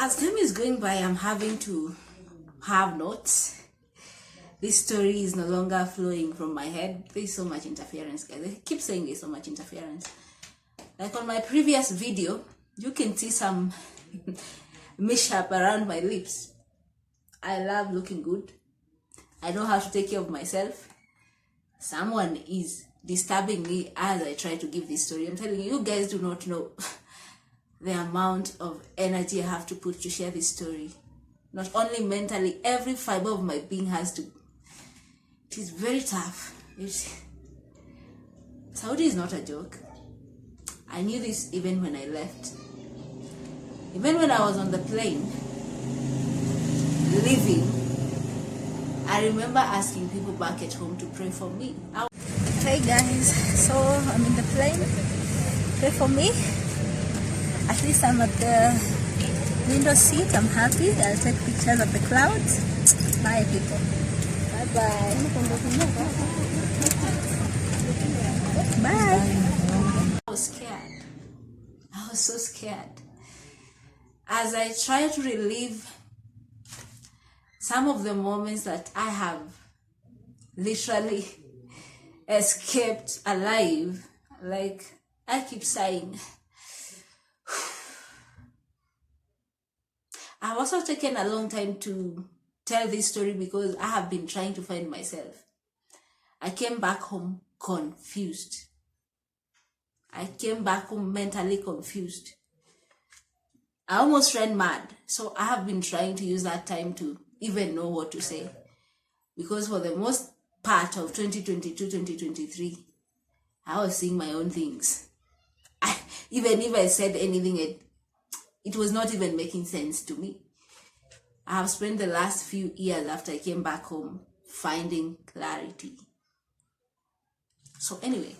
As time is going by, I'm having to have notes. This story is no longer flowing from my head. There's so much interference, guys. I keep saying there's so much interference. Like on my previous video, you can see some mishap around my lips. I love looking good. I know how to take care of myself. Someone is disturbing me as I try to give this story. I'm telling you, you guys do not know the amount of energy I have to put to share this story. Not only mentally, every fiber of my being has to. It is very tough. Saudi is not a joke. I knew this even when I left. Even when I was on the plane, leaving, I remember asking people back at home to pray for me. Hey guys, so I'm in the plane. Pray for me. At least I'm at the window seat. I'm happy. I'll take pictures of the clouds. Bye people. Bye-bye. Bye. I was scared. I was so scared. As I try to relive some of the moments that I have literally escaped alive, like I keep sighing. I've also taken a long time to tell this story because I have been trying to find myself. I came back home confused. I came back home mentally confused. I almost ran mad. So I have been trying to use that time to even know what to say. Because for the most part of 2022-2023, I was seeing my own things. Even if I said anything, it was not even making sense to me. I have spent the last few years after I came back home finding clarity. So anyway,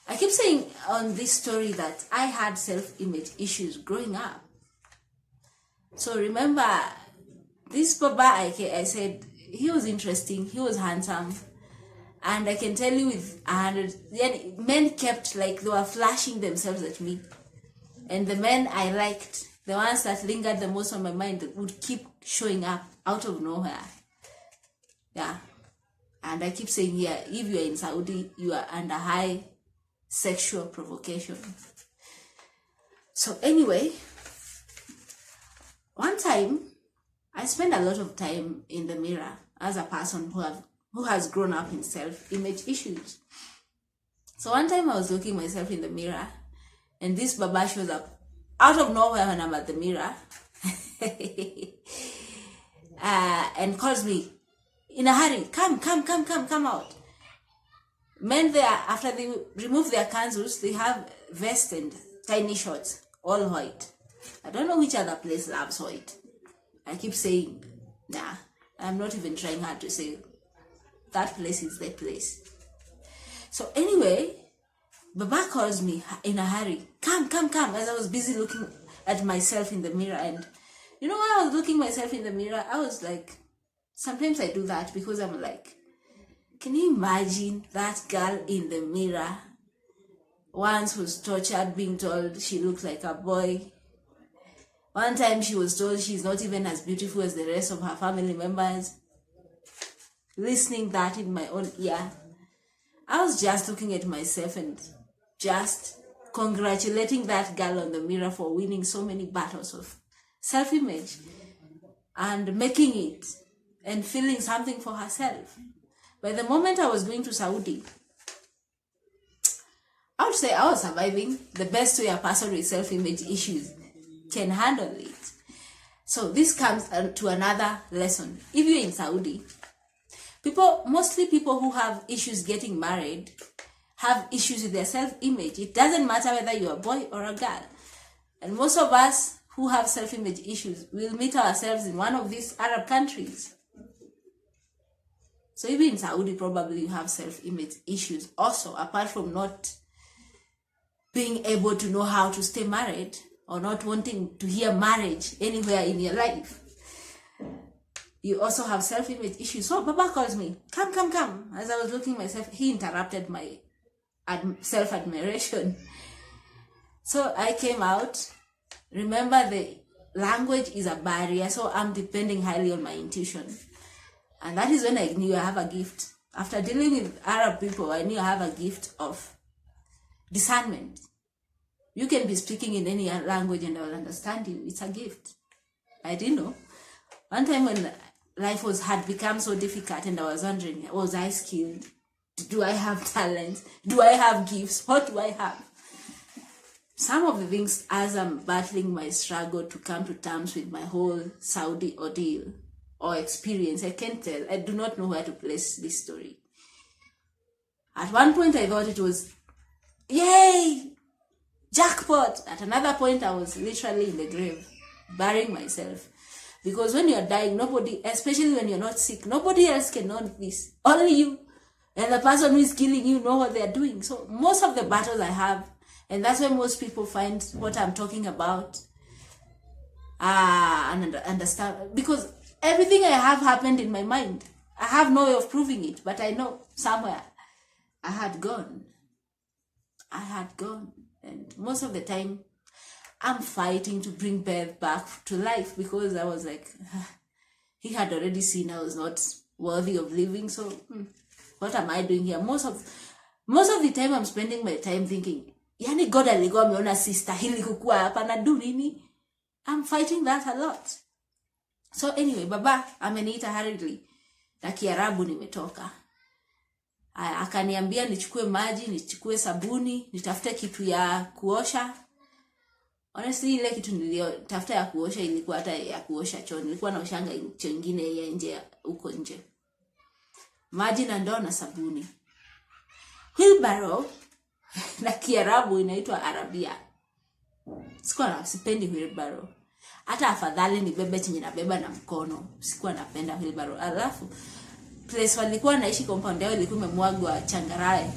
I keep saying on this story that I had self-image issues growing up. So remember, this Baba, I said, he was interesting, he was handsome. And I can tell you with 100, then men kept like they were flashing themselves at me. And the men I liked, the ones that lingered the most on my mind, would keep showing up out of nowhere. Yeah. And I keep saying, yeah, if you are in Saudi, you are under high sexual provocation. So anyway, one time, I spent a lot of time in the mirror as a person who has grown up in self-image issues. So one time I was looking myself in the mirror, and this Baba shows up out of nowhere when I'm at the mirror and calls me in a hurry, come out. Men there, after they remove their kanzus, they have vests and tiny shorts, all white. I don't know which other place loves white. I keep saying, nah, I'm not even trying hard to say that place is the place. So anyway, Baba calls me in a hurry, come, as I was busy looking at myself in the mirror. And you know, while I was looking myself in the mirror, I was like, sometimes I do that because I'm like, can you imagine that girl in the mirror once was tortured being told she looked like a boy? One time she was told she's not even as beautiful as the rest of her family members. Listening that in my own ear, I was just looking at myself and just congratulating that girl on the mirror for winning so many battles of self-image and making it and feeling something for herself. By the moment I was going to Saudi, I would say I was surviving the best way a person with self-image issues can handle it. So this comes to another lesson. If you're in Saudi, mostly people who have issues getting married have issues with their self-image. It doesn't matter whether you're a boy or a girl. And most of us who have self-image issues will meet ourselves in one of these Arab countries. So even in Saudi, probably you have self-image issues also, apart from not being able to know how to stay married or not wanting to hear marriage anywhere in your life. You also have self-image issues. So Baba calls me, come. As I was looking myself, he interrupted my self-admiration. So I came out. Remember the language is a barrier, so I'm depending highly on my intuition. And that is when I knew I have a gift. After dealing with Arab people, I knew I have a gift of discernment. You can be speaking in any language and I will understand you. It's a gift. I didn't know. One time when life had become so difficult and I was wondering, was I skilled? Do I have talent? Do I have gifts? What do I have? Some of the things, as I'm battling my struggle to come to terms with my whole Saudi ordeal or experience, I can't tell. I do not know where to place this story. At one point, I thought it was, yay, jackpot. At another point, I was literally in the grave, burying myself. Because when you're dying, nobody, especially when you're not sick, nobody else can know this. Only you. And the person who is killing you know what they're doing. So most of the battles I have, and that's why most people find what I'm talking about and understand. Because everything I have happened in my mind. I have no way of proving it, but I know somewhere I had gone. And most of the time, I'm fighting to bring Beth back to life because I was like, he had already seen I was not worthy of living. So what am I doing here? Most of the time I'm spending my time thinking, yani God alikuwa ameona sister hili kukua hapa na do nini? I'm fighting that a lot. So anyway, baba ameniita hurriedly. Na Kiarabu nimetoka. Akaniambia nichukue maji, nichukue sabuni, nitafute kitu ya kuosha. Honestly, ile kitu niliyotafuta ya kuosha ilikuwa hata ya kuosha choo. Nilikuwa naoshanga choo nyingine ya nje huko nje. Maji na ndoo na sabuni. Wheelbarrow na Kiarabu inaitwa Arabia. Sipendi wheelbarrow. Hata afadhali nibebe chenye nabeba na mkono. Sikuwa napenda wheelbarrow. Alafu place walikuwa naishi compound yao ilikuwa imemwagwa changarawe.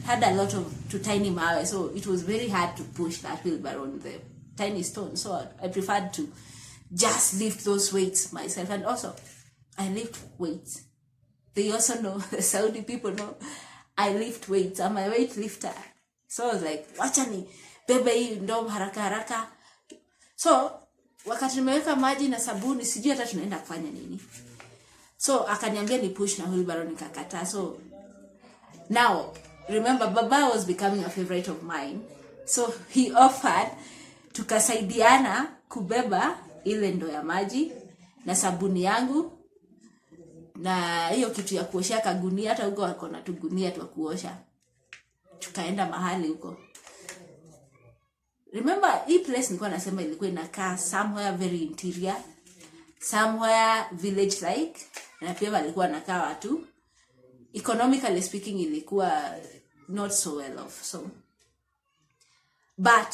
Had a lot of tiny mawe, so it was very hard to push that wheelbarrow on the tiny stone. So I preferred to just lift those weights myself. And also, I lift weights. They also know, the Saudi people know, I lift weights. I'm a weight lifter. So I was like, wacha ni bebe hii ndoo haraka haraka. So wakati nimeweka maji na sabuni, sijui hata tunaenda kufanya nini. So akaniambia ni push na wheelbarrow, nikakataa. So now, remember, Baba was becoming a favorite of mine. So he offered tukasaidiana kubeba ile ndoo ya maji na sabuni yangu na hiyo kitu ya kuoshea kagunia. Hata huko wako na tugunia tu kuosha. Tukaenda mahali huko. Remember, hii place nilikuwa nasema ilikuwa inakaa somewhere very interior, somewhere village like, na pia walikuwa nakaa watu economically speaking ilikuwa not so well off. So but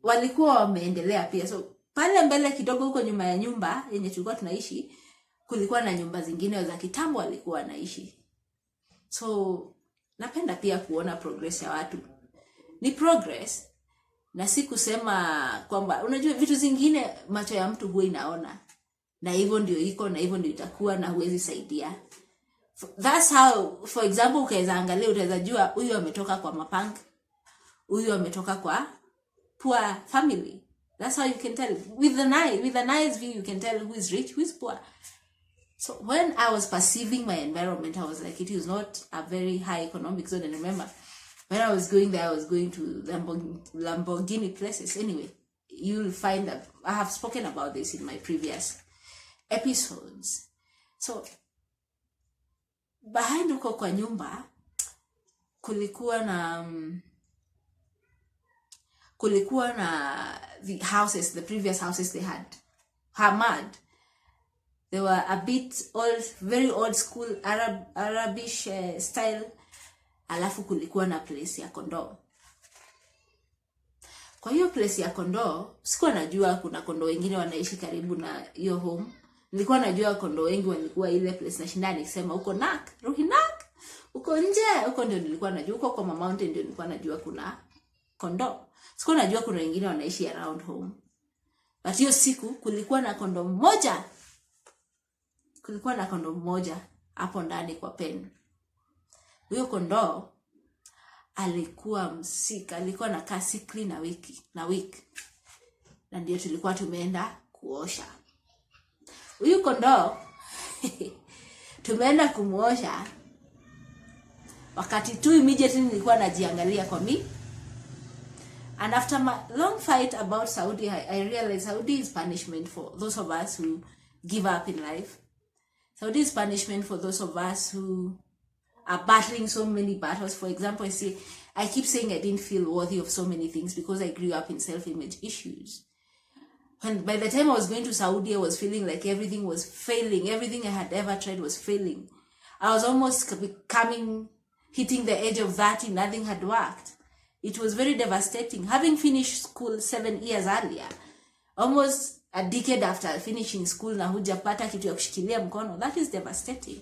walikuwa wameendelea pia. So pale mbele kidogo huko nyuma ya nyumba yenye tulikuwa tunaishi, kulikuwa na nyumba zingine za kitambo walikuwa wanaishi. So napenda pia kuona progress ya watu. Ni progress. Na si kusema kwamba unajua vitu zingine macho ya mtu huwa inaona. Na hivyo ndio iko na hivyo ndio itakuwa na huwezi saidia. That's how, for example, ukaweza angalia, utaweza jua huyu ametoka kwa mapanga, huyu ametoka kwa poor family. That's how you can tell. With an eyes view, you can tell who is rich, who is poor. So when I was perceiving my environment, I was like, it is not a very high economic zone. And remember, when I was going there, I was going to Lamborghini places. Anyway, you'll find that I have spoken about this in my previous episodes. So behind huko kwa nyumba kulikuwa na the houses, the previous houses they had. Hamad. They were a bit old, very old school Arabish style. Alafu kulikuwa na place ya kondoo. Kwa hiyo place ya kondoo, sikuwa najua kuna kondoo wengine wanaishi karibu na hiyo home. Nilikuwa najua kondoo wengi walikuwa ile place na shindani nikisema huko Nak, Ruhinak, huko nje, huko ndio nilikuwa najua, huko kwa mountain ndio nilikuwa najua kuna kondoo. Sikuwa najua kuna wengine wanaishi around home. But hiyo siku kulikuwa na kondoo mmoja. Kulikuwa na kondoo mmoja hapo ndani kwa pen. Huyo kondoo alikuwa msika, alikuwa anakaa sickly na week. Na ndio tulikuwa tumeenda kuosha. Huyu kondoo tumeenda kumuosha, wakati tu immediately nilikuwa najiangalia kwa mimi. And after my long fight about Saudi, I realized Saudi is punishment for those of us who give up in life. Saudi is punishment for those of us who are battling so many battles. For example, I keep saying I didn't feel worthy of so many things because I grew up in self-image issues. When by the time I was going to Saudi, I was feeling like everything was failing. Everything I had ever tried was failing. I was almost hitting the edge of 30, nothing had worked. It was very devastating. Having finished school 7 years earlier, almost a decade after finishing school, na hujapata kitu ya kushikilia mkono, that is devastating.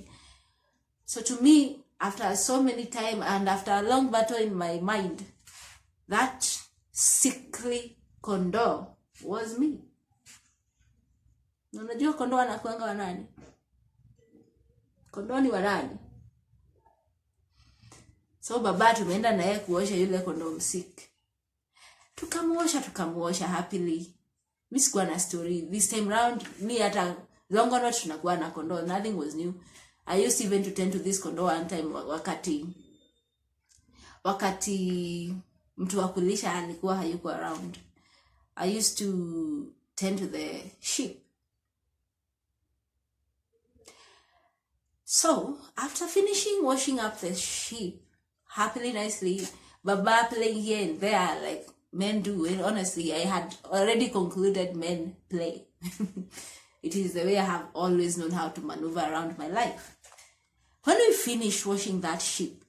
So to me, after so many time and after a long battle in my mind, that sickly kondoo was me. Unajua kondoo anakuanga wa nani? Kondoo ni wa nani? So baba tumeenda na yeye kuosha yule kondoo msick. Tukamuosha happily. Mimi sikuwa na story. This time round, me hata Longonot tunakuwa na kondoo. Nothing was new. I used even to tend to this kondoo one time wakati mtu wa kulisha alikuwa hayuko around. I used to tend to the sheep. So, after finishing washing up the sheep, happily, nicely, Baba playing here and there like men do. And honestly, I had already concluded men play. It is the way I have always known how to maneuver around my life. When we finished washing that sheep,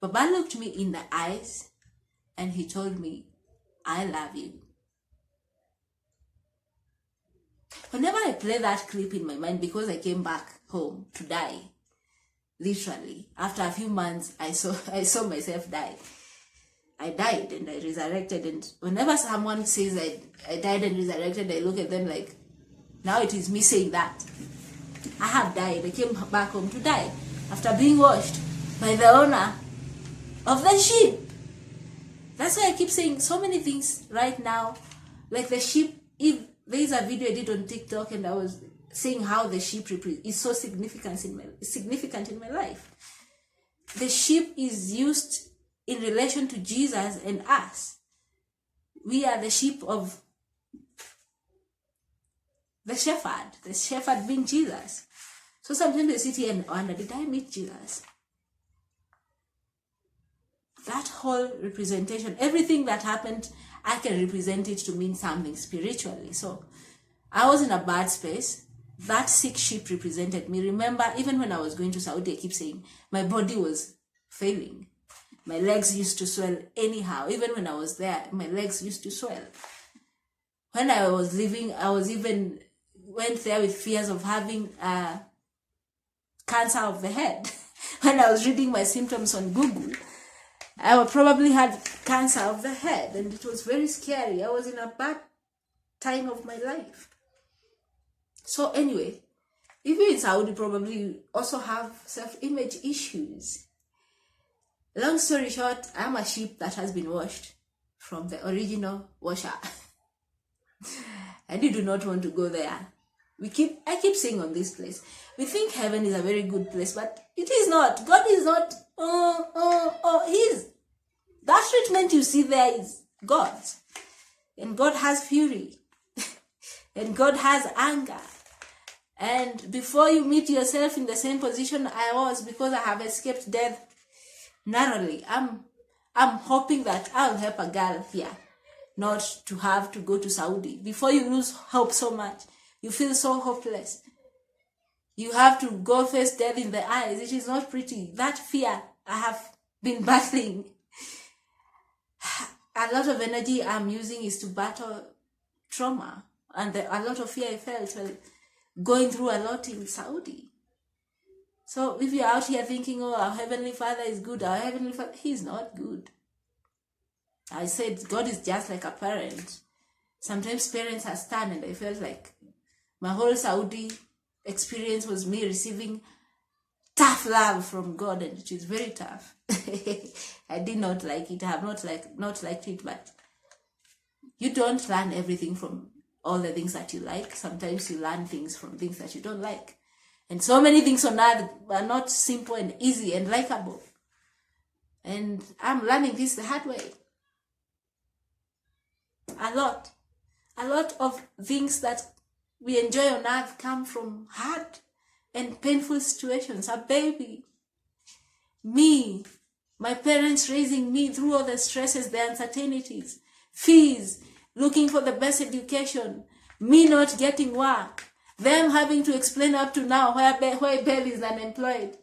Baba looked me in the eyes and he told me, I love you. Whenever I play that clip in my mind, because I came back home to die, literally, after a few months, I saw myself die. I died and I resurrected, and whenever someone says I died and resurrected, I look at them like, now it is me saying that. I have died. I came back home to die after being washed by the owner of the sheep. That's why I keep saying so many things right now. Like the sheep, if there is a video I did on TikTok and I was saying how the sheep is so significant in my life. The sheep is used in relation to Jesus and us. We are the sheep of the shepherd being Jesus. So sometimes I sit here and wonder, did I meet Jesus? That whole representation, everything that happened, I can represent it to mean something spiritually. So I was in a bad space. That sick sheep represented me. Remember, even when I was going to Saudi, I keep saying my body was failing. My legs used to swell anyhow. Even when I was there, my legs used to swell. When I was leaving, went there with fears of having cancer of the head. When I was reading my symptoms on Google, I probably had cancer of the head, and it was very scary. I was in a bad time of my life. So anyway, if you're in Saudi, probably also have self-image issues. Long story short, I'm a sheep that has been washed from the original washer. And you do not want to go there. I keep saying on this place, we think heaven is a very good place, but it is not. God is not. That treatment you see there is God's. And God has fury. And God has anger. And before you meet yourself in the same position I was, because I have escaped death narrowly, I'm hoping that I'll help a girl here not to have to go to Saudi. Before you lose hope so much, you feel so hopeless. You have to go face death in the eyes. It is not pretty. That fear I have been battling. A lot of energy I'm using is to battle trauma. And a lot of fear I felt while going through a lot in Saudi. So if you're out here thinking, oh, our Heavenly Father is good, our Heavenly Father, He's not good. I said God is just like a parent. Sometimes parents are stunned, and I felt like my whole Saudi experience was me receiving tough love from God, and it is very tough. I did not like it. I have not liked it, but you don't learn everything from all the things that you like. Sometimes you learn things from things that you don't like. And so many things on earth are not simple and easy and likable. And I'm learning this the hard way. A lot of things that we enjoy on earth come from hard and painful situations. A baby, me, my parents raising me through all the stresses, the uncertainties, fees, looking for the best education, me not getting work, them having to explain up to now why Beth is unemployed.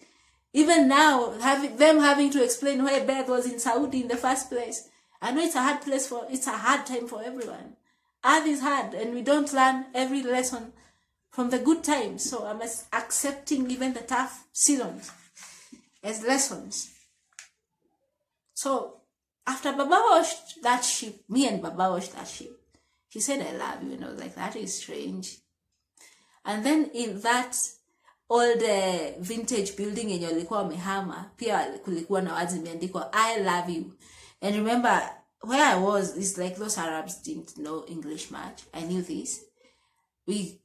Even now, them having to explain why Beth was in Saudi in the first place. I know it's a hard time for everyone. Earth is hard, and we don't learn every lesson from the good times. So I'm accepting even the tough seasons as lessons. So after Baba washed that sheep, me and Baba washed that sheep, she said, I love you. And I was like, that is strange. And then in that old vintage building yenye walikuwa wamehama, pia kulikuwa na wazi imeandikwa, I love you. And remember, where I was, it's like those Arabs didn't know English much. I knew this. We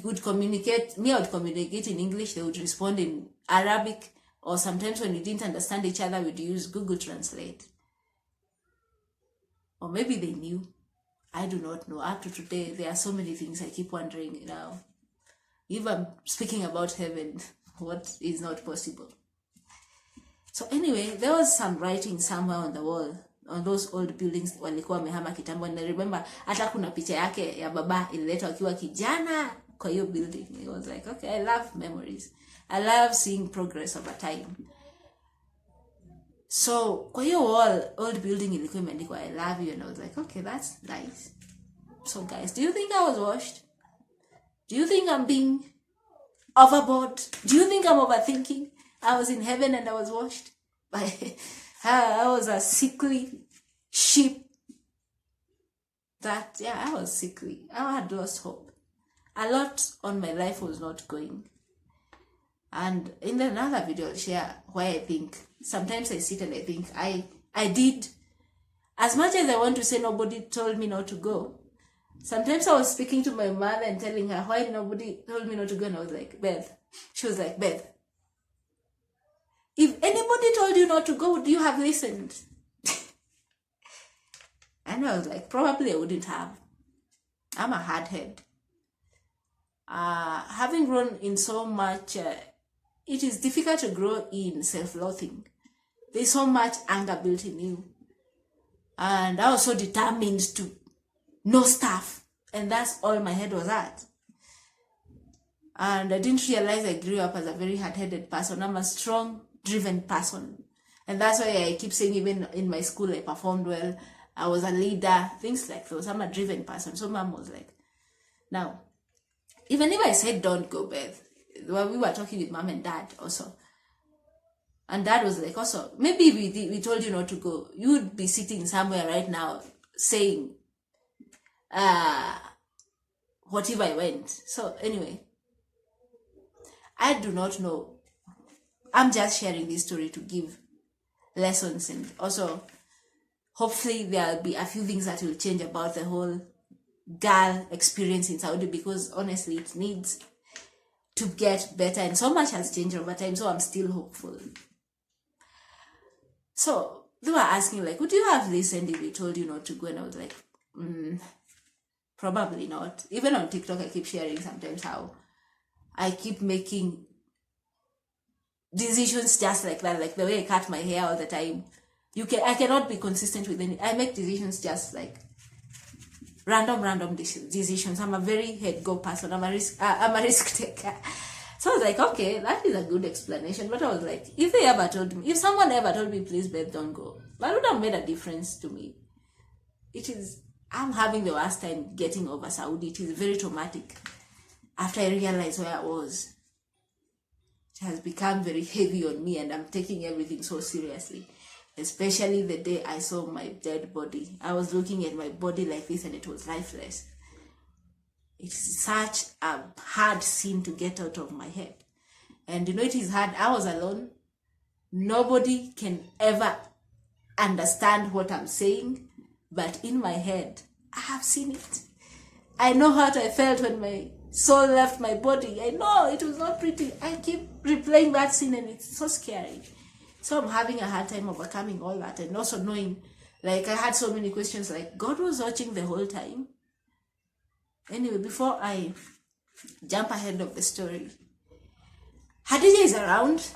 could communicate. Me, I would communicate in English. They would respond in Arabic. Or sometimes when we didn't understand each other, we'd use Google Translate. Or maybe they knew. I do not know. Up to today, there are so many things I keep wondering now. If I'm speaking about heaven, what is not possible? So anyway, there was some writing somewhere on the wall, on those old buildings walikuwa wamehama kitambo. And I remember hata kuna picha yake ya baba ililetwa akiwa kijana kwa hiyo building. It was like, okay, I love memories. I love seeing progress over time. So kwa hiyo wall, old building ilikuwa imeandikwa, I love you. And I was like, okay, that's nice. So guys, do you think I was washed? Do you think I'm being overboard? Do you think I'm overthinking? I was in heaven and I was washed. I was a sickly sheep. I was sickly. I had lost hope. A lot on my life was not going. And in another video, I'll share why I think. Sometimes I sit and I think I did. As much as I want to say nobody told me not to go. Sometimes I was speaking to my mother and telling her why nobody told me not to go. And I was like, Beth. She was like, Beth, if anybody told you not to go, would you have listened? And I was like, probably I wouldn't have. I'm a hard head. Having grown in so much, it is difficult to grow in self-loathing. There's so much anger built in you. And I was so determined to know stuff. And that's all my head was at. And I didn't realize I grew up as a very hard-headed person. I'm a strong, driven person. And that's why I keep saying even in my school I performed well. I was a leader, things like those. I'm a driven person. So mom was like, now, even if I said don't go, Beth, well, we were talking with mom and dad also. And dad was like, also, maybe if we told you not to go, you would be sitting somewhere right now saying, what if I went? So anyway, I do not know. I'm just sharing this story to give lessons, and also hopefully there'll be a few things that will change about the whole girl experience in Saudi, because honestly it needs to get better and so much has changed over time, so I'm still hopeful. So they were asking like, would you have listened if we told you not to go? And I was like, probably not. Even on TikTok I keep sharing sometimes how I keep making decisions just like that, like the way I cut my hair all the time. I cannot be consistent with any. I make decisions just like random decisions. I'm a very head go person. I'm a risk taker. So I was like, okay, that is a good explanation. But I was like, if someone ever told me, please, Beth, don't go, that would have made a difference to me. I'm having the worst time getting over Saudi. It is very traumatic. After I realized where I was, it has become very heavy on me, and I'm taking everything so seriously. Especially the day I saw my dead body. I was looking at my body like this and it was lifeless. It's such a hard scene to get out of my head. And you know, it is hard. I was alone. Nobody can ever understand what I'm saying. But in my head, I have seen it. I know how I felt when my soul left my body. I know it was not pretty. I keep replaying that scene and it's so scary. So I'm having a hard time overcoming all that, and also knowing, like, I had so many questions, like, God was watching the whole time. Anyway, before I jump ahead of the story, Hadija is around.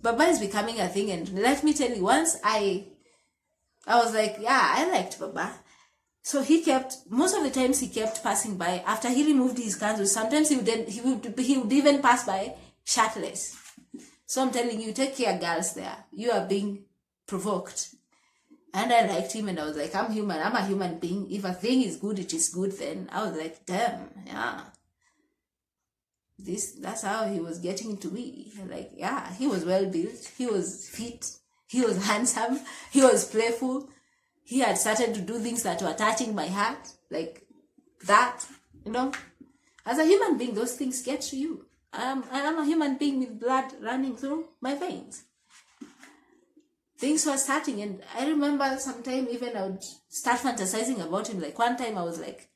Baba is becoming a thing, and let me tell you, once I was like, yeah, I liked Baba. So most of the times he kept passing by. After he removed his kanzu, sometimes he would even pass by shirtless. So I'm telling you, take care, girls there. You are being provoked. And I liked him, and I was like, I'm human. I'm a human being. If a thing is good, it is good then. I was like, damn, yeah. That's how he was getting to me. Like, yeah, he was well built. He was fit. He was handsome. He was playful. He had started to do things that were touching my heart. Like that, As a human being, those things get to you. I am a human being with blood running through my veins. Things were starting, and I remember sometime even I would start fantasizing about him. Like one time I was like,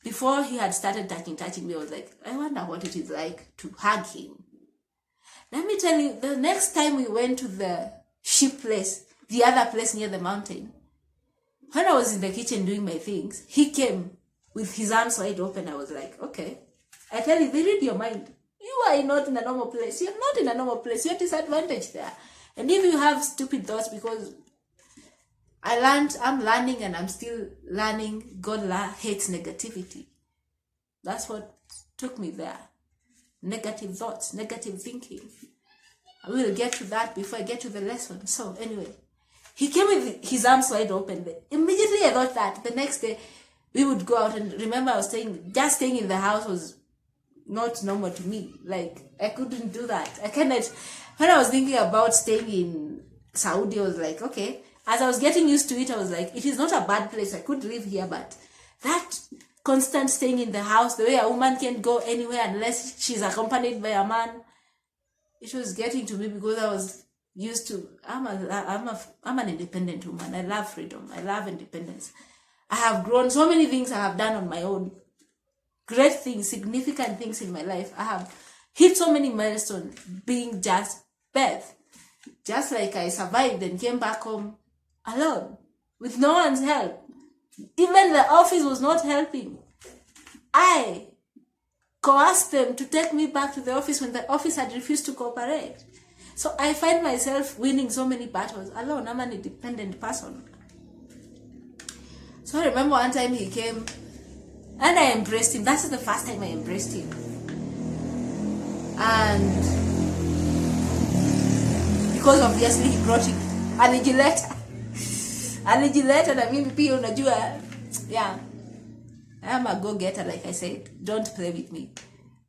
before he had started touching me, I was like, I wonder what it is like to hug him. Let me tell you, the next time we went to the sheep place, the other place near the mountain, when I was in the kitchen doing my things, he came with his arms wide open. I was like, okay. I tell you, they read your mind. You are not in a normal place. You're not in a normal place. You're disadvantaged there. And if you have stupid thoughts, because I'm learning and I'm still learning, God hates negativity. That's what took me there. Negative thoughts, negative thinking. I will get to that before I get to the lesson. So anyway, he came with his arms wide open. Immediately I thought that the next day we would go out, and remember I was just staying in the house was not normal to me. Like, I couldn't do that. I cannot. When I was thinking about staying in Saudi, I was like, okay. As I was getting used to it, I was like, it is not a bad place. I could live here, but that constant staying in the house, the way a woman can't go anywhere unless she's accompanied by a man, it was getting to me, because I was used to, I'm an independent woman. I love freedom. I love independence. I have grown so many things I have done on my own. Great things, significant things in my life. I have hit so many milestones being just Beth. Just like I survived and came back home alone, with no one's help. Even the office was not helping. I coerced them to take me back to the office when the office had refused to cooperate. So I find myself winning so many battles alone. I'm an independent person. So I remember one time he came and I embraced him. That's the first time I embraced him. And because obviously he brought it alijileta na mimi pia unajua, yeah, I am a go-getter, like I said. Don't play with me.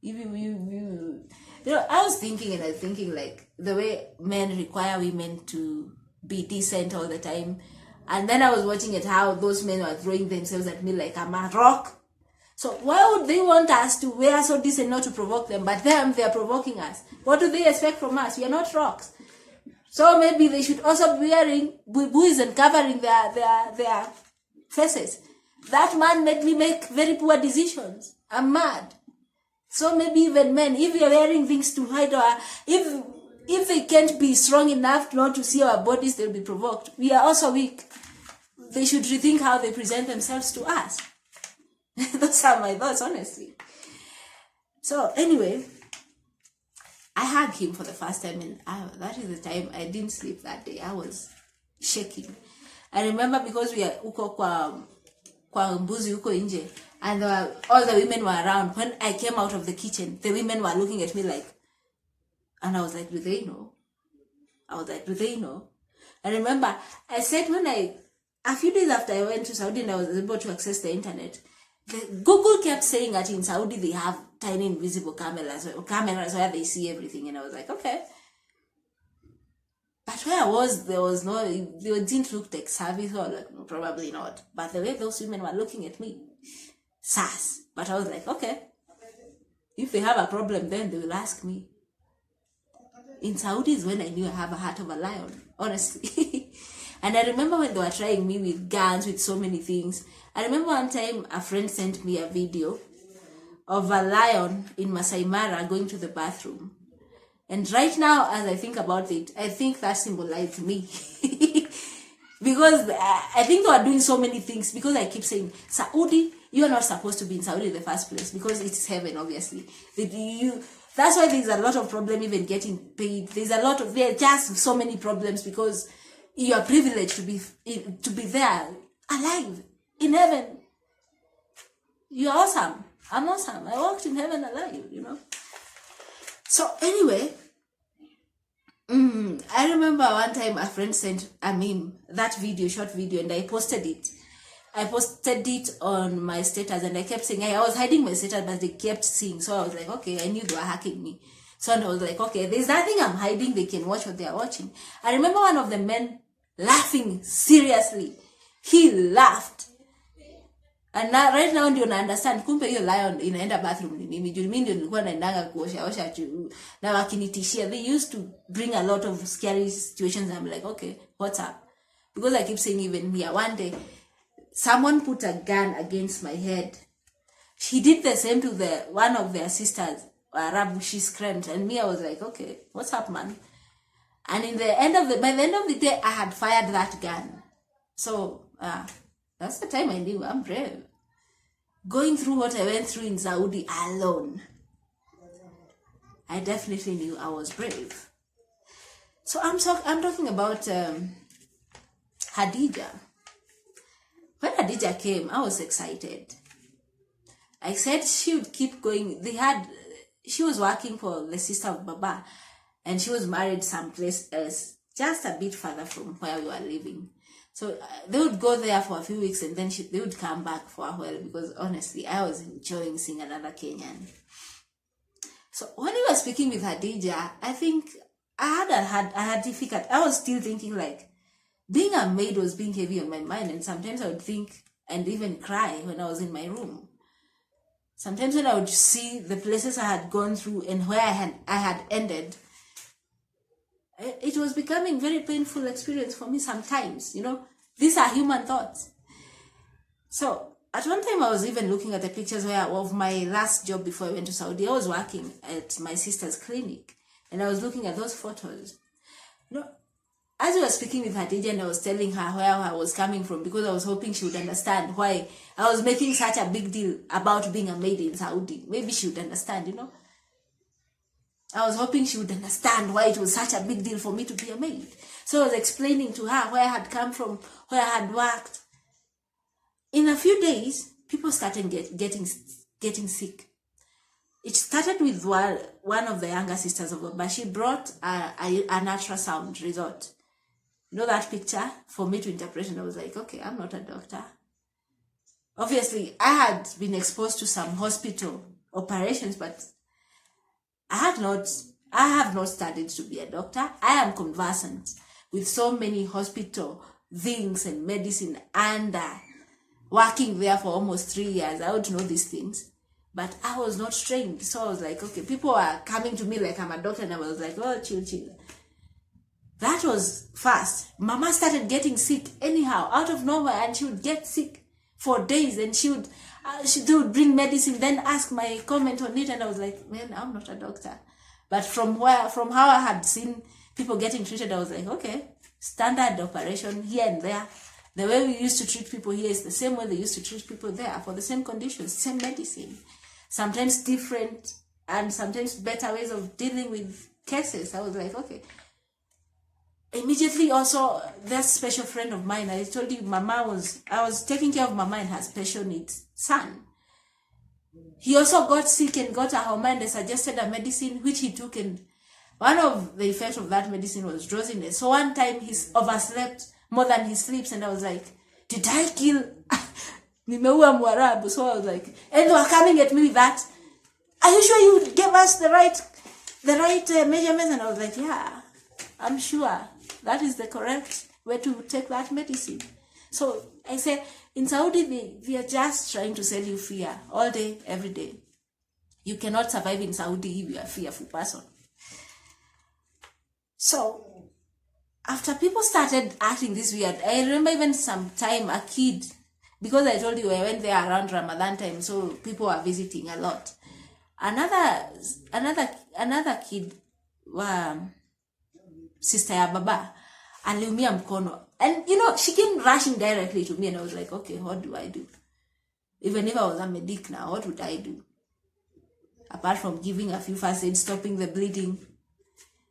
I was thinking like the way men require women to be decent all the time, and then I was watching it how those men were throwing themselves at me like I'm a rock. So why would they want us to wear so decent not to provoke them, but them, they are provoking us? What do they expect from us? We are not rocks. So maybe they should also be wearing buoys and covering their faces. That man made me make very poor decisions. I'm mad. So maybe even men, if we are wearing things to hide our, if they can't be strong enough not to see our bodies, they'll be provoked. We are also weak. They should rethink how they present themselves to us. Those are my thoughts, honestly. So anyway, I hugged him for the first time, and that is the time I didn't sleep that day. I was shaking. I remember because we are uko kwa mbuzi uko nje, and all the women were around. When I came out of the kitchen, the women were looking at me like, and I was like, do they know? I remember I said a few days after I went to Saudi and I was able to access the internet, Google kept saying that in Saudi they have tiny invisible cameras where they see everything, and I was like, okay. But where I was, they didn't look tech savvy, so like, no, probably not. But the way those women were looking at me, sass. But I was like, okay. If they have a problem, then they will ask me. In Saudi is when I knew I have a heart of a lion, honestly. And I remember when they were trying me with guns, with so many things. I remember one time a friend sent me a video of a lion in Masai Mara going to the bathroom. And right now, as I think about it, I think that symbolized me. Because I think they are doing so many things. Because I keep saying, Saudi, you are not supposed to be in Saudi in the first place. Because it's heaven, obviously. That's why there's a lot of problem even getting paid. There's just so many problems because you are privileged to be there, alive, in heaven. You're awesome. I'm awesome. I walked in heaven alive, So anyway, I remember one time a friend sent a meme, that short video, and I posted it. I posted it on my status, and I kept saying, I was hiding my status, but they kept seeing. So I was like, okay, I knew they were hacking me. So I was like, okay, there's nothing I'm hiding. They can watch what they are watching. I remember one of the men laughing seriously. He laughed. And now, right now ndio na understand kumbe hiyo lion inaenda bathroom ni mimi. Mimi ndio nilikuwa naendanga kuosha na wakinitishia. They used to bring a lot of scary situations. I'm like, okay, what's up? Because I keep saying even here, one day, someone put a gun against my head. She did the same to one of their sisters, Arabu. She screamed, and me, I was like, okay, what's up, man? And by the end of the day, I had fired that gun. So that's the time I knew I'm brave. Going through what I went through in Saudi alone, I definitely knew I was brave. So I'm talking about Hadija. When Hadija came, I was excited. I said she would keep going. She was working for the sister of Baba, and she was married someplace else, just a bit further from where we were living. So they would go there for a few weeks, and then they would come back for a while, because honestly, I was enjoying seeing another Kenyan. So when we were speaking with Hadija, I think I had difficult. I was still thinking like, being a maid was being heavy on my mind, and sometimes I would think and even cry when I was in my room. Sometimes when I would see the places I had gone through and where I had ended, it was becoming very painful experience for me sometimes, These are human thoughts. So at one time I was even looking at the pictures of my last job before I went to Saudi. I was working at my sister's clinic, and I was looking at those photos. As we were speaking with Hadija, and I was telling her where I was coming from, because I was hoping she would understand why I was making such a big deal about being a maid in Saudi. Maybe she would understand, I was hoping she would understand why it was such a big deal for me to be a maid. So I was explaining to her where I had come from, where I had worked. In a few days, people started getting sick. It started with one of the younger sisters of Baba. She brought an ultrasound result. That picture for me to interpret, and I was like, okay, I'm not a doctor. Obviously, I had been exposed to some hospital operations, but I have not studied to be a doctor. I am conversant with so many hospital things and medicine, and working there for almost 3 years. I would know these things, but I was not trained. So I was like, okay, people are coming to me like I'm a doctor, and I was like, oh, chill. That was fast. Mama started getting sick anyhow, out of nowhere, and she would get sick for days, and they would bring medicine, then ask my comment on it, and I was like, man, I'm not a doctor. But from how I had seen people getting treated, I was like, okay, standard operation here and there. The way we used to treat people here is the same way they used to treat people there, for the same conditions, same medicine. Sometimes different and sometimes better ways of dealing with cases. I was like, okay. Immediately also, that special friend of mine, I told you, I was taking care of Mama and her special needs son. He also got sick and got a homa, and they suggested a medicine which he took, and one of the effects of that medicine was drowsiness. So one time he overslept more than he sleeps, and I was like, did I kill Nimeua Mwarabu? So I was like, and they were coming at me with that. Are you sure you gave us the right measurements? And I was like, yeah, I'm sure that is the correct way to take that medicine. So I said, in Saudi, they are just trying to sell you fear all day, every day. You cannot survive in Saudi if you are a fearful person. So after people started acting this weird, I remember even some time a kid, because I told you I went there around Ramadan time, so people were visiting a lot. Another kid, sister ya baba, aliumia mkono, and she came rushing directly to me, and I was like, okay, what do I do? Even if I was a medic now, what would I do? Apart from giving a few first aid, stopping the bleeding.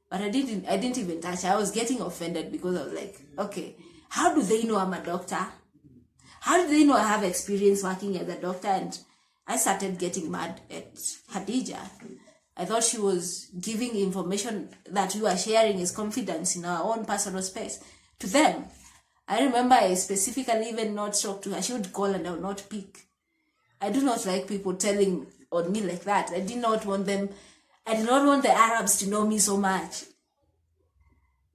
But I didn't even touch. I was getting offended because I was like, okay, how do they know I'm a doctor? How do they know I have experience working as a doctor? And I started getting mad at Khadija. I thought she was giving information that we were sharing as confidence in our own personal space to them. I remember I specifically even not talk to her. She would call and I would not pick. I do not like people telling on me like that. I did not want the Arabs to know me so much.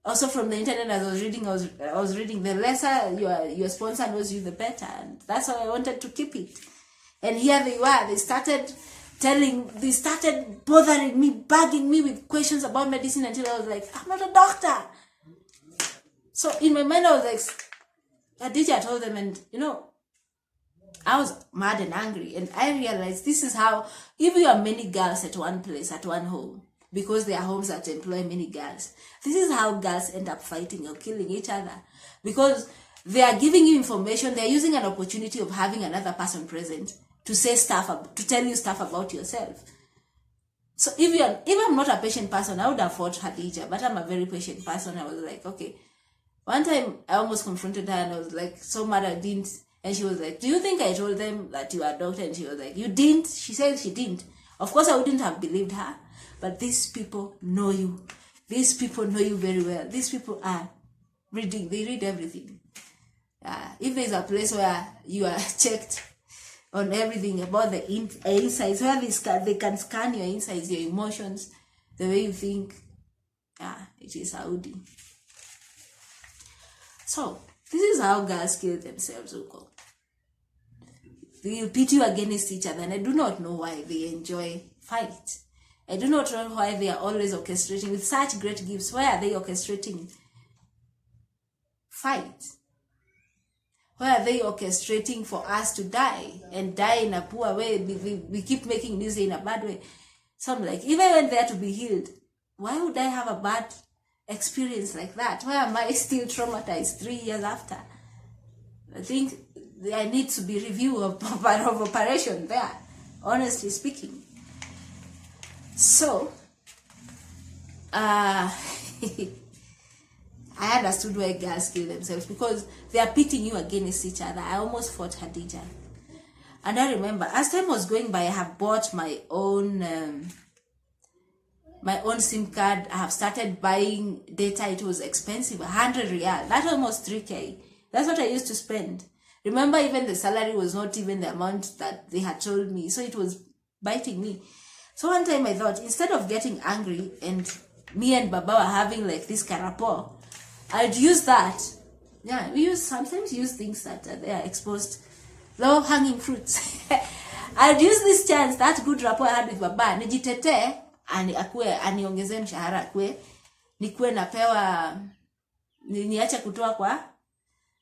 Also from the internet, as I was reading, the lesser your sponsor knows you, the better. And that's how I wanted to keep it. And here they were. They started bothering me, bugging me with questions about medicine until I was like, I'm not a doctor. So in my mind, I was like, Khadija told them, and I was mad and angry, and I realized this is how, if you are many girls at one place, at one home, because there are homes that employ many girls, this is how girls end up fighting or killing each other, because they are giving you information, they are using an opportunity of having another person present to say stuff, to tell you stuff about yourself. So if I'm not a patient person, I would have fought Khadija, but I'm a very patient person. I was like, okay. One time I almost confronted her and I was like, so mad I didn't. And she was like, do you think I told them that you are a doctor? And she was like, you didn't? She said she didn't. Of course, I wouldn't have believed her. But these people know you. These people know you very well. These people are reading. They read everything. If there's a place where you are checked on everything about the insides, where they can scan your insides, your emotions, the way you think, it is Saudi. So, this is how girls kill themselves, Uko. They will pit you against each other, and I do not know why they enjoy fight. I do not know why they are always orchestrating with such great gifts. Why are they orchestrating fight? Why are they orchestrating for us to die and die in a poor way? We keep making news in a bad way. So I'm like, if I went there to be healed, why would I have a bad experience like that? Why am I still traumatized 3 years after? I think there needs to be review of operation there, honestly speaking. So, I understood why girls kill themselves, because they are pitting you against each other. I almost fought Khadija. And I remember, as time was going by, I have bought my own SIM card. I have started buying data. It was expensive, 100 riyal. That's almost 3K. That's what I used to spend. Remember, even the salary was not even the amount that they had told me. So it was biting me. So one time I thought, instead of getting angry and me and Baba were having like this rapport, I'd use that. Yeah, we sometimes use things that they are exposed, low-hanging fruits. I'd use this chance, that good rapport I had with Baba, nijitete, aniongeze mshahara akue, nikuwe napewa, niache kutoa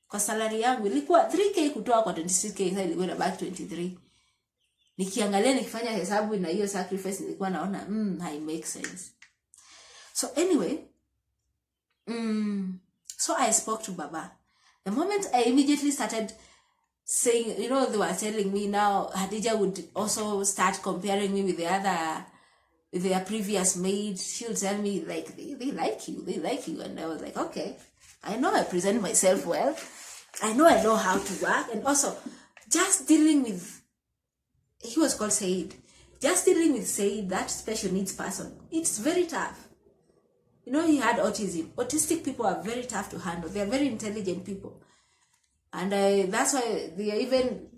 kwa salary yangu. Ilikuwa 3K kutoa kwa 26K, sasa ilikuwa na back 23. Nikiangalia nikifanya hesabu na hiyo sacrifice, nilikuwa naona hai make sense. So anyway, so I spoke to Baba. The moment I immediately started saying, they were telling me now, Khadija would also start comparing me with their previous maid. She'll tell me, like, they like you. And I was like, okay, I know I present myself well. I know how to work. And also, just dealing with, he was called Said. Just dealing with Said, that special needs person, it's very tough. He had autism. Autistic people are very tough to handle. They are very intelligent people. And that's why they're even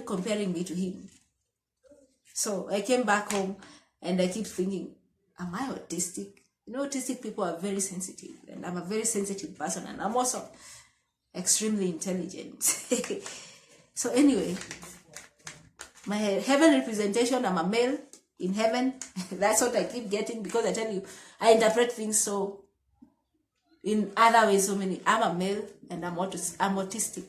comparing me to him. So I came back home and I keep thinking, am I autistic? Autistic people are very sensitive. And I'm a very sensitive person. And I'm also extremely intelligent. So anyway, my heaven representation, I'm a male in heaven. That's what I keep getting, because I tell you, I interpret things so in other ways, so many. I'm a male and I'm autistic.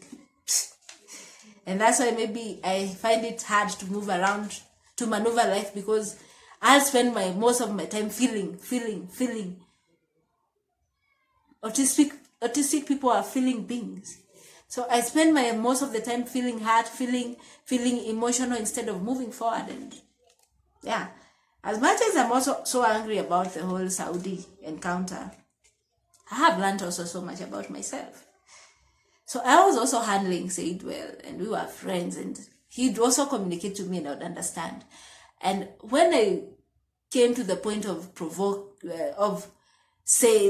And that's why maybe I find it hard to move around, to maneuver life, because I'll spend most of my time feeling. Autistic people are feeling beings. So I spend most of the time feeling hard, feeling emotional instead of moving forward. And yeah, as much as I'm also so angry about the whole Saudi encounter, I have learned also so much about myself. So I was also handling Said well, and we were friends, and he'd also communicate to me and I would understand. And when I came to the point of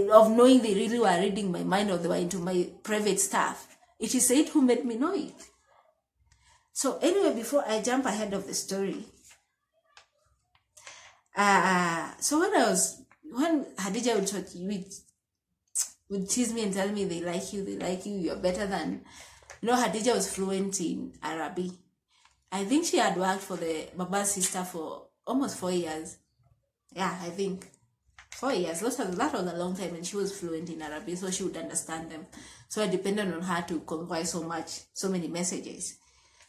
knowing they really were reading my mind, or they were into my private stuff, it is Said who made me know it. So anyway, before I jump ahead of the story, so when Hadija would tease me and tell me they like you, you're better than, Hadija was fluent in Arabic. I think she had worked for the Baba's sister for almost 4 years. Yeah, I think 4 years. That was a long time, and she was fluent in Arabic, so she would understand them. So I depended on her to convey so many messages.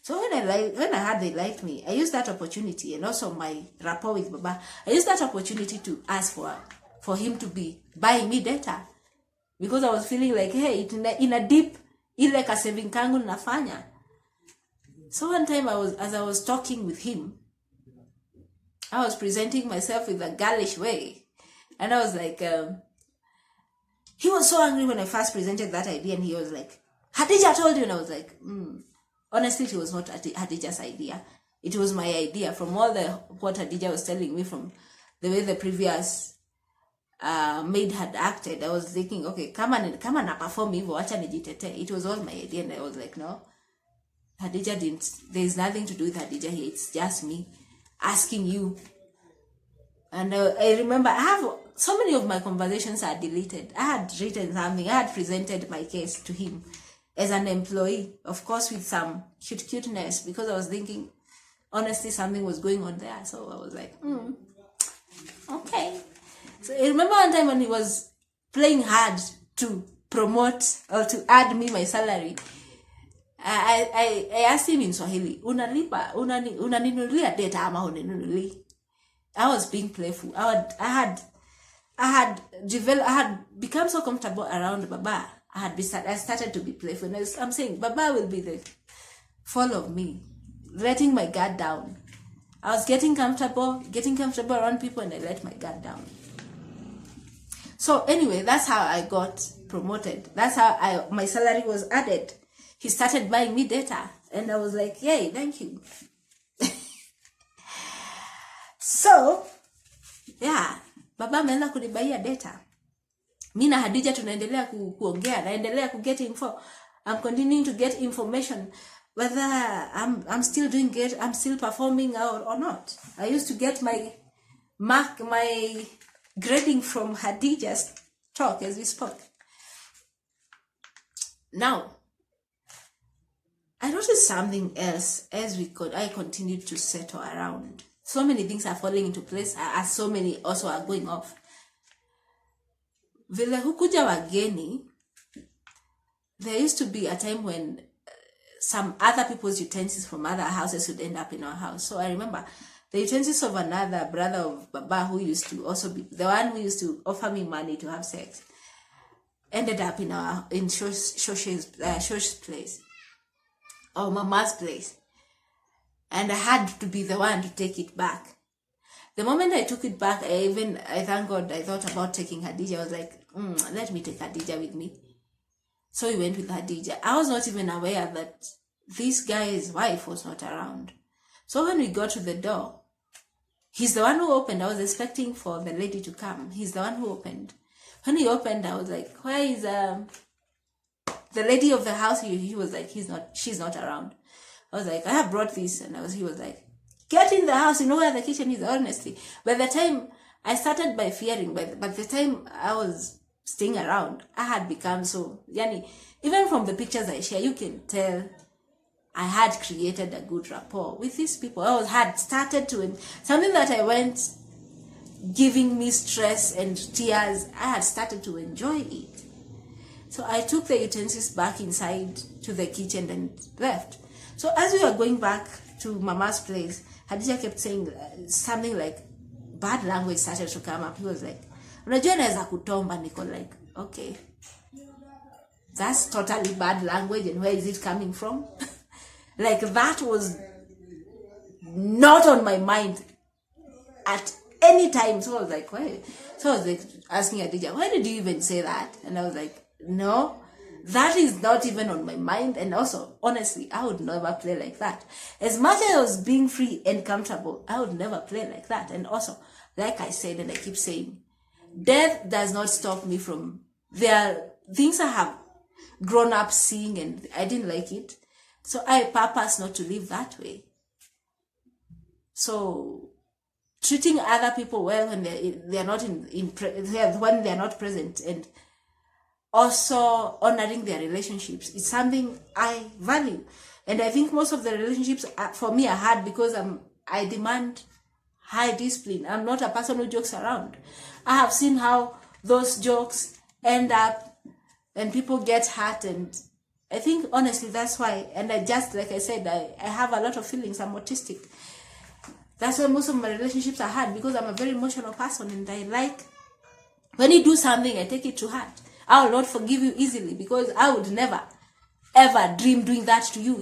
So when I heard they liked me, I used that opportunity, and also my rapport with Baba, I used that opportunity to ask for him to be buying me data, because I was feeling like, hey, in a deep, ile ka saving kangu nafanya. So one time as I was talking with him, I was presenting myself with a girlish way, and I was like, he was so angry when I first presented that idea, and he was like, Hadija told you, and I was like, Honestly, it was not Hadija's idea. It was my idea. From all what Hadija was telling me, from the way the previous maid had acted, I was thinking, okay, come on, perform hivyo, acha nijitete. It was all my idea, and I was like, no, Hadija didn't. There's nothing to do with Hadija here. It's just me asking you. And I remember I have so many of my conversations are deleted. I had written something. I had presented my case to him as an employee, of course, with some cuteness, because I was thinking, honestly, something was going on there. So I was like, okay. So I remember one time when he was playing hard to promote or to add me my salary, I asked him in Swahili, unaninunulia data ama hununuli? I was being playful. I had become so comfortable around Baba. I started to be playful. And I'm saying Baba will be the fall of me, letting my guard down. I was getting comfortable around people, and I let my guard down. So anyway, that's how I got promoted. That's how my salary was added. He started buying me data, and I was like, yay, thank you. So, yeah, Baba ameanza kunibaia data. Mimi na Hadija tunaendelea kuongea, naendelea get info. I'm continuing to get information whether I'm still doing good, I'm still performing or not. I used to get my grading from Hadija's talk as we spoke. Now, I noticed something else as I continued to settle around. So many things are falling into place, as so many also are going off. Vile hukuja wageni, there used to be a time when some other people's utensils from other houses would end up in our house. So I remember the utensils of another brother of Baba, who used to also be the one who used to offer me money to have sex, ended up in Shosh's place, or Mama's place. And I had to be the one to take it back. The moment I took it back, I thank God, I thought about taking Hadija. I was like, let me take Hadija with me. So we went with Hadija. I was not even aware that this guy's wife was not around. So when we got to the door, he's the one who opened. I was expecting for the lady to come. He's the one who opened. When he opened, I was like, where is the lady of the house? He was like, she's not around. I was like, I have brought this. And he was like, get in the house, you know where the kitchen is, honestly. By the time I started by fearing, but the time I was staying around, I had become so, even from the pictures I share, you can tell I had created a good rapport with these people. Had started to, something that I went giving me stress and tears, I had started to enjoy it. So I took the utensils back inside to the kitchen and left. So as we were going back to Mama's place, Hadija kept saying something like, bad language started to come up. He was like, unajua naweza kutomba. Niko like, okay, that's totally bad language, and where is it coming from? Like, that was not on my mind at any time. So I was like, why? So I was like asking Adija, why did you even say that? And I was like, no, that is not even on my mind. And also, honestly, I would never play like that. As much as I was being free and comfortable, I would never play like that. And also, like I said, and I keep saying, death does not stop me from, there are things I have grown up seeing and I didn't like it. So I purpose not to live that way. So treating other people well when they are not when they are not present, and also honoring their relationships, it's something I value. And I think most of the relationships for me are hard because I demand high discipline. I'm not a person who jokes around. I have seen how those jokes end up and people get hurt, and I think honestly that's why, and I just, like I said, I have a lot of feelings. I'm autistic. That's why most of my relationships are hard, because I'm a very emotional person, and I like, when you do something, I take it to heart. I will not forgive you easily, because I would never ever dream doing that to you.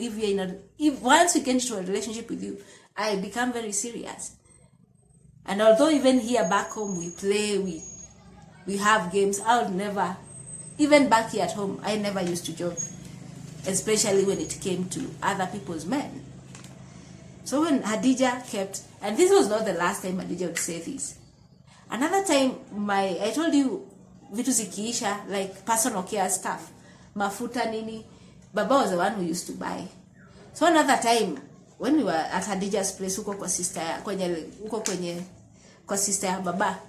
If once we get into a relationship with you, I become very serious. And although even here back home we play, we have games, I would never, even back here at home, I never used to joke, especially when it came to other people's men. So when Hadija kept, and this was not the last time Hadija would say this. Another time, I told you, vitu zikiisha, like personal care stuff, mafuta nini, Baba was the one who used to buy. So another time, when we were at Hadija's place, huko kwa sister ya Baba,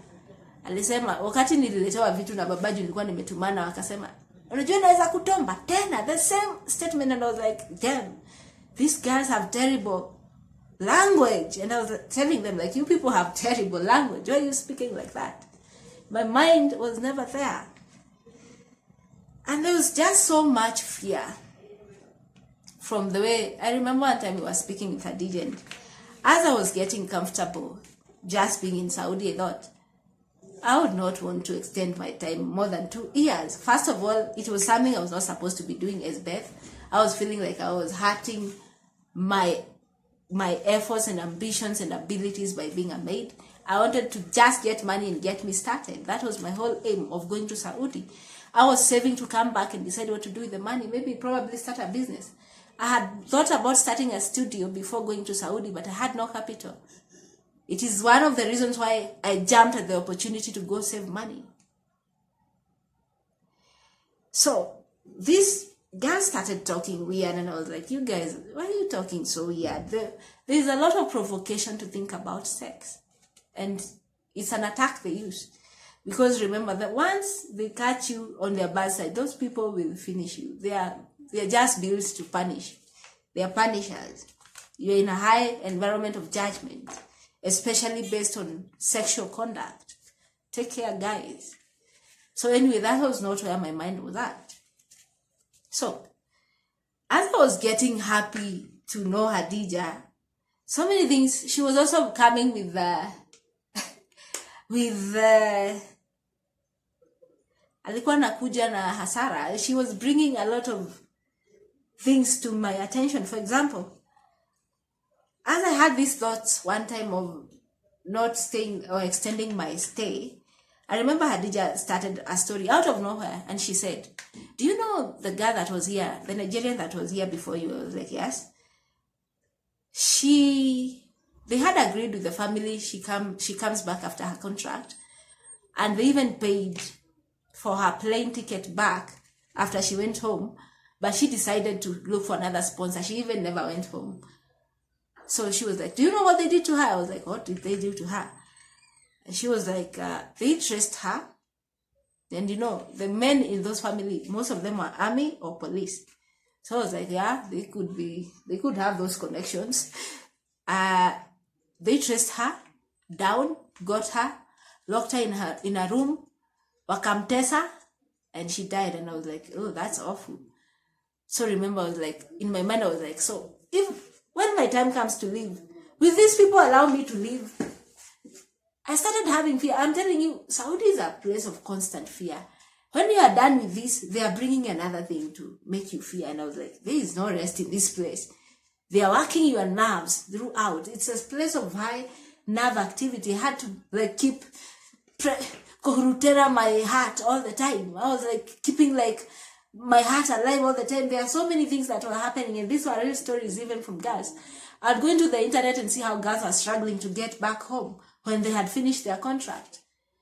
alisema, wakati nililetewa vitu na Baba, nilikuwa nimetumana, wakasema, unajua naweza kutomba tena, the same statement. And I was like, damn, these guys have terrible language. And I was telling them, like, you people have terrible language. Why are you speaking like that? My mind was never there. And there was just so much fear from the way, I remember one time we were speaking with Hadija, and as I was getting comfortable just being in Saudi, I thought, I would not want to extend my time more than 2 years. First of all, it was something I was not supposed to be doing as Beth. I was feeling like I was hurting my efforts and ambitions and abilities by being a maid. I wanted to just get money and get me started. That was my whole aim of going to Saudi. I was saving to come back and decide what to do with the money. Maybe probably start a business. I had thought about starting a studio before going to Saudi, but I had no capital. It is one of the reasons why I jumped at the opportunity to go save money. So this guy started talking weird, and I was like, you guys, why are you talking so weird? There's a lot of provocation to think about sex. And it's an attack they use. Because remember that once they catch you on their bad side, those people will finish you. They are just built to punish. They are punishers. You're in a high environment of judgment, especially based on sexual conduct. Take care, guys. So anyway, that was not where my mind was at. So, as I was getting happy to know Hadija, so many things, she was also coming with alikuwa nakuja na hasara. She was bringing a lot of things to my attention. For example, as I had these thoughts one time of not staying or extending my stay, I remember Hadija started a story out of nowhere, and she said, do you know the guy that was here, the Nigerian that was here before you? I was like, yes. They had agreed with the family, she comes back after her contract, and they even paid for her plane ticket back after she went home, but she decided to look for another sponsor. She even never went home. So she was like, do you know what they did to her? I was like, what did they do to her? And she was like, they traced her. And you know, the men in those families, most of them were army or police. So I was like, yeah, they could have those connections. They traced her down, got her, locked her in a room, wakamtesa, and she died, and I was like, oh, that's awful. So remember, I was like, in my mind, I was like, so when my time comes to leave, will these people allow me to leave? I started having fear. I'm telling you, Saudi is a place of constant fear. When you are done with this, they are bringing another thing to make you fear. And I was like, there is no rest in this place. They are working your nerves throughout. It's a place of high nerve activity. I had to like keep kohurutera my heart all the time. I was like keeping like my heart alive all the time. There are so many things that were happening, and these were real stories even from girls. I'd go into the internet and see how girls are struggling to get back home when they had finished their contract.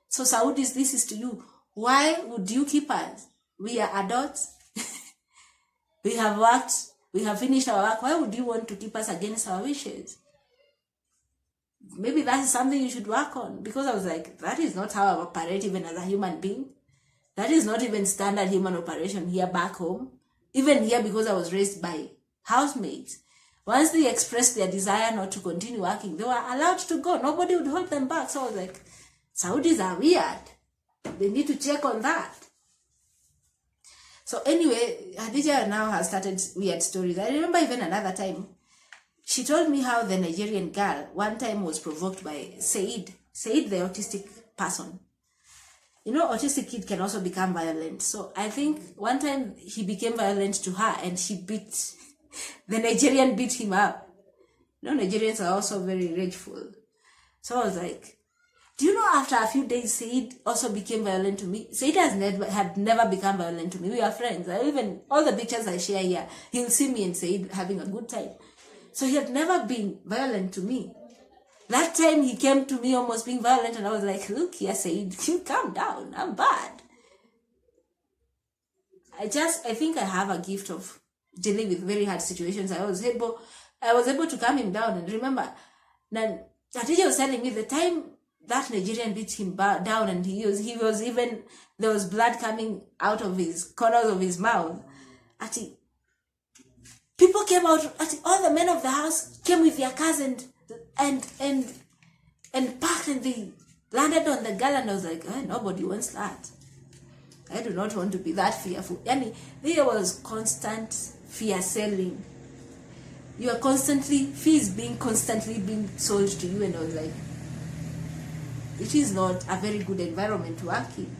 So Saudis, this is to you. Why would you keep us? We are adults. We have worked. We have finished our work. Why would you want to keep us against our wishes? Maybe that is something you should work on. Because I was like, that is not how I operate even as a human being. That is not even standard human operation here back home. Even here, because I was raised by housemates. Once they expressed their desire not to continue working, they were allowed to go. Nobody would hold them back. So I was like, Saudis are weird. They need to check on that. So anyway, Hadija now has started weird stories. I remember even another time, she told me how the Nigerian girl one time was provoked by Said, the autistic person. You know, autistic kid can also become violent. So I think one time he became violent to her and the Nigerian beat him up. You know, Nigerians are also very rageful. So I was like, do you know after a few days, Said also became violent to me? Said had never become violent to me. We are friends. Even all the pictures I share here, he'll see me and Said having a good time. So he had never been violent to me. That time he came to me almost being violent, and I was like, look here, Said, you calm down. I'm bad. I think I have a gift of dealing with very hard situations. I was able to calm him down. And remember, then Khadija was telling me the time that Nigerian beat him down, and he was even, there was blood coming out of his corners of his mouth. People came out, all the men of the house came with their cars and parked, and they landed on the girl, and I was like, nobody wants that. I do not want to be that fearful. There was constant fear selling. Fear is constantly being sold to you, and I was like, it is not a very good environment to work in.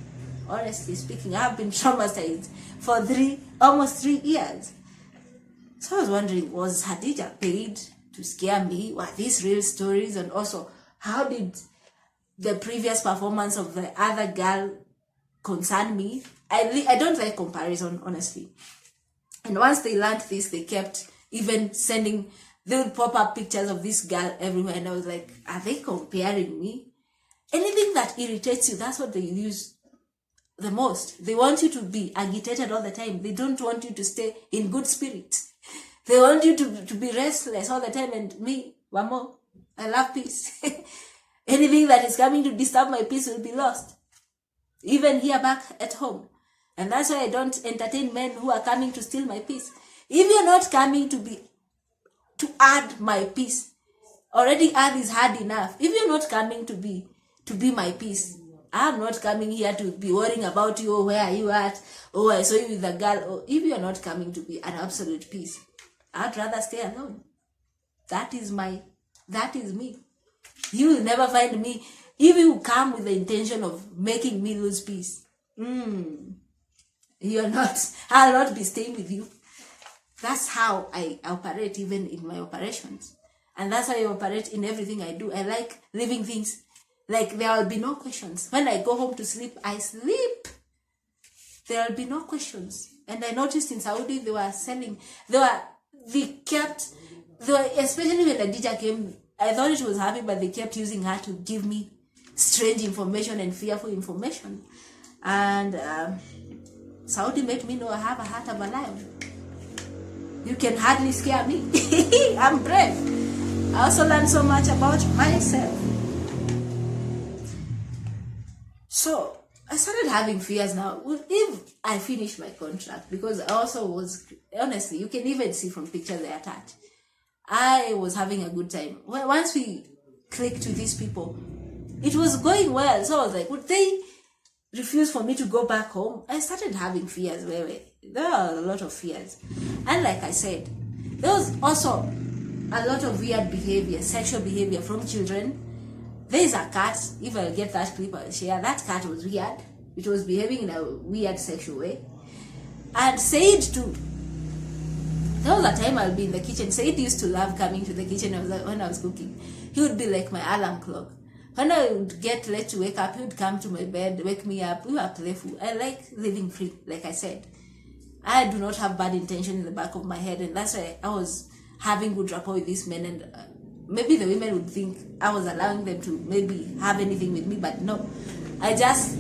Honestly speaking, I have been traumatized for almost 3 years. So I was wondering, was Hadija paid to scare me? Were these real stories? And also, how did the previous performance of the other girl concern me? I don't like comparison, honestly. And once they learned this, they kept even sending, they would pop up pictures of this girl everywhere. And I was like, are they comparing me? Anything that irritates you, that's what they use the most. They want you to be agitated all the time. They don't want you to stay in good spirits. They want you to be restless all the time. And me, Wamo, I love peace. Anything that is coming to disturb my peace will be lost. Even here back at home. And that's why I don't entertain men who are coming to steal my peace. If you're not coming to add my peace, already add is hard enough. If you're not coming to be my peace, I'm not coming here to be worrying about you. Oh, where are you at? Oh, I saw you with a girl. Oh, if you're not coming to be an absolute peace, I'd rather stay alone. That is me. You will never find me. If you come with the intention of making me lose peace, you're not, I'll not be staying with you. That's how I operate even in my operations. And that's how I operate in everything I do. I like leaving things. Like, there will be no questions. When I go home to sleep, I sleep. There will be no questions. And I noticed in Saudi, especially when Khadija came, I thought it was happy, but they kept using her to give me strange information and fearful information. And Saudi made me know I have a heart of a lion. You can hardly scare me. I'm brave. I also learned so much about myself. So I started having fears now. If I finish my contract, because I also was, honestly, you can even see from pictures they attached, I was having a good time. Once we clicked with these people, it was going well. So I was like, would they refused for me to go back home, I started having fears. There are a lot of fears. And like I said, there was also a lot of weird behavior, sexual behavior from children. There is a cat, if I'll get that clip, I'll share. That cat was weird. It was behaving in a weird sexual way. And Said too. There was a time I'll be in the kitchen. Said used to love coming to the kitchen when I was cooking. He would be like my alarm clock. When I would get late to wake up, he would come to my bed, wake me up. We were playful. I like living free, like I said. I do not have bad intention in the back of my head, and that's why I was having good rapport with these men. And maybe the women would think I was allowing them to maybe have anything with me, but no. I just,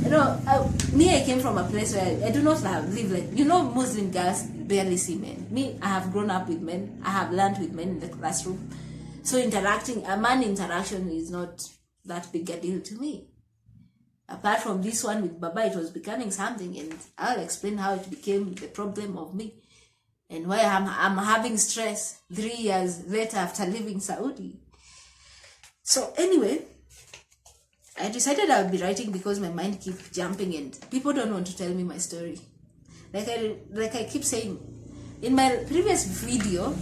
I came from a place where I do not live like, Muslim girls barely see men. Me, I have grown up with men. I have learned with men in the classroom. So a man interaction is not that big a deal to me. Apart from this one with Baba, it was becoming something, and I'll explain how it became the problem of me and why I'm having stress 3 years later after leaving Saudi. So anyway, I decided I would be writing because my mind keeps jumping and people don't want to tell me my story. Like I keep saying, in my previous video,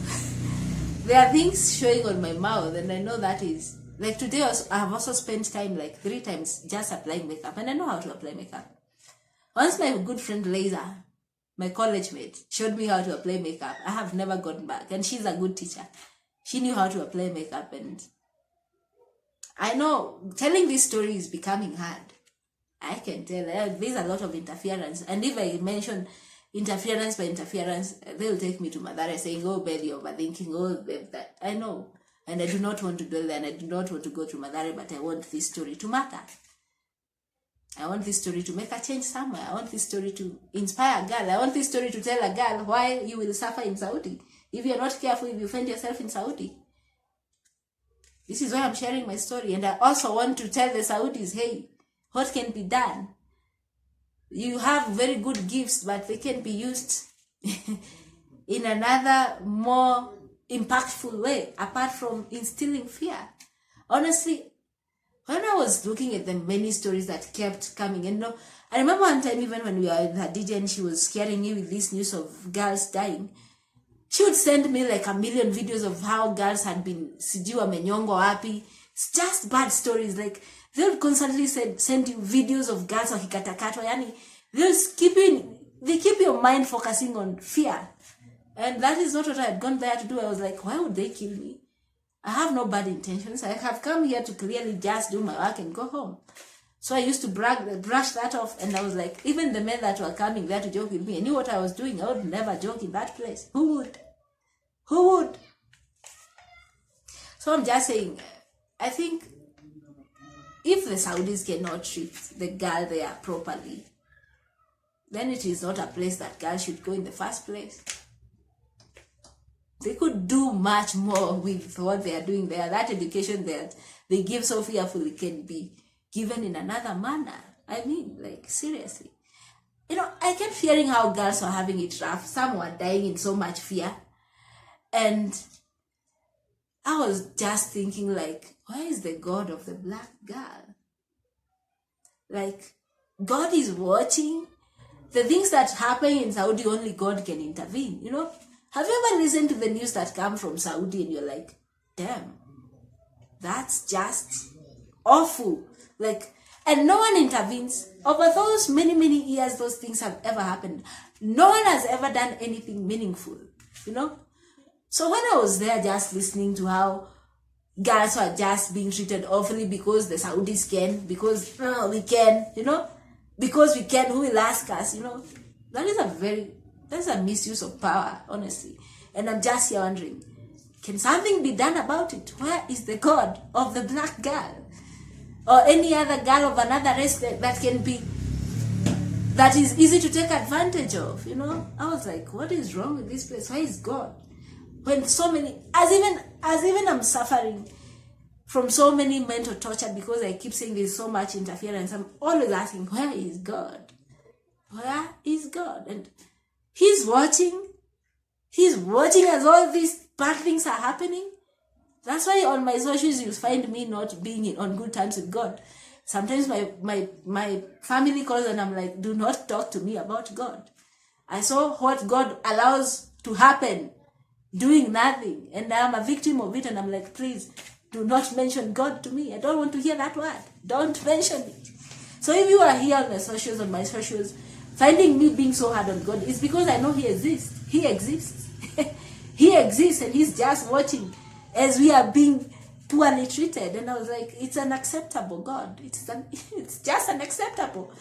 there are things showing on my mouth, and I know that is, like today I have also spent time like 3 times just applying makeup, and I know how to apply makeup. Once my good friend Liza, my college mate, showed me how to apply makeup, I have never gone back, and she's a good teacher. She knew how to apply makeup, and I know telling this story is becoming hard. I can tell there's a lot of interference, and if I mention interference by interference, they'll take me to Mathare saying, oh, Betty, overthinking, oh, that. I know. And I do not want to dwell there, and I do not want to go to Mathare, but I want this story to matter. I want this story to make a change somewhere. I want this story to inspire a girl. I want this story to tell a girl why you will suffer in Saudi. If you're not careful, if you find yourself in Saudi. This is why I'm sharing my story. And I also want to tell the Saudis, hey, what can be done? You have very good gifts, but they can be used in another more impactful way, apart from instilling fear. Honestly, when I was looking at the many stories that kept coming, and I remember one time even when we were in Hadija and she was scaring me with this news of girls dying, she would send me like a million videos of how girls had been sijiwa menyongo happy. It's just bad stories. Like, they would constantly send you videos of girls wakikatakatwa. Yani, they keep your mind focusing on fear. And that is not what I had gone there to do. I was like, why would they kill me? I have no bad intentions. I have come here to clearly just do my work and go home. So I used to brush that off, and I was like, even the men that were coming there to joke with me, I knew what I was doing. I would never joke in that place. Who would? Who would? So I'm just saying, I think if the Saudis cannot treat the girl there properly, then it is not a place that girls should go in the first place. They could do much more with what they are doing there. That education that they give so fearfully can be given in another manner. I mean, like, seriously. I kept hearing how girls were having it rough. Some were dying in so much fear. And I was just thinking, like, where is the God of the black girl? Like, God is watching. The things that happen in Saudi, only God can intervene, Have you ever listened to the news that come from Saudi and you're like, damn, that's just awful. Like, and no one intervenes. Over those many, many years those things have ever happened, no one has ever done anything meaningful, So when I was there just listening to how girls were just being treated awfully because the Saudis can, because we can, because we can, who will ask us, that's a misuse of power, honestly. And I'm just here wondering, can something be done about it? Where is the God of the black girl? Or any other girl of another race that is easy to take advantage of, I was like, what is wrong with this place? Where is God? When so many, as even I'm suffering from so many mental torture because I keep saying there's so much interference, I'm always asking, where is God? Where is God? And He's watching. He's watching as all these bad things are happening. That's why on my socials you'll find me not being on good terms with God. Sometimes my family calls and I'm like, do not talk to me about God. I saw what God allows to happen, doing nothing, and I'm a victim of it, and I'm like, please, do not mention God to me. I don't want to hear that word. Don't mention it. So if you are here on my socials, finding me being so hard on God, it's because I know He exists. He exists. He exists, and He's just watching as we are being poorly treated. And I was like, it's unacceptable, God. It's just unacceptable.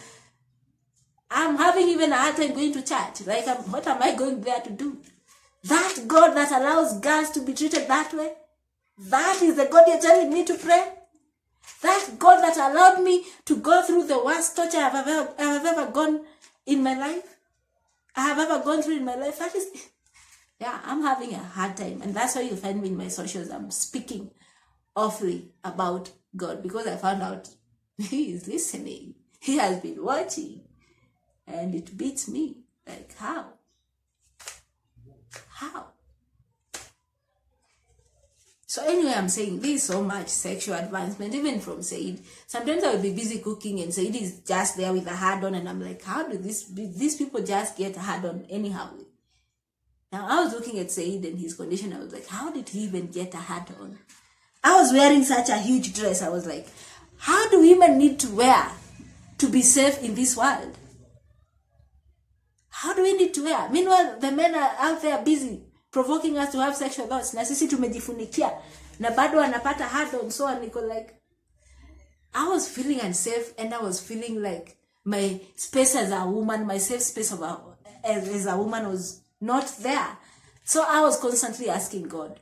I'm having even a hard time going to church. Like, what am I going there to do? That God that allows girls to be treated that way, that is the God you're telling me to pray? That God that allowed me to go through the worst torture I have ever gone in my life? I have ever gone through in my life? That is, yeah, I'm having a hard time. And that's why you find me in my socials. I'm speaking awfully about God, because I found out He is listening. He has been watching. And it beats me. Like, how? How? So anyway, I'm saying there's so much sexual advancement, even from Said. Sometimes I will be busy cooking and Said is just there with a hard-on, and I'm like, how do these people just get hard-on anyhow? Now, I was looking at Said and his condition. I was like, how did he even get a hard-on? I was wearing such a huge dress. I was like, how do women need to wear to be safe in this world? How do we need to wear? Meanwhile, the men are out there busy provoking us to have sexual thoughts. Na sisi tumejifunikia. Na bado anapata hard-on. So niko like, I was feeling unsafe, and I was feeling like my space as a woman, my safe space as a woman was not there. So I was constantly asking God.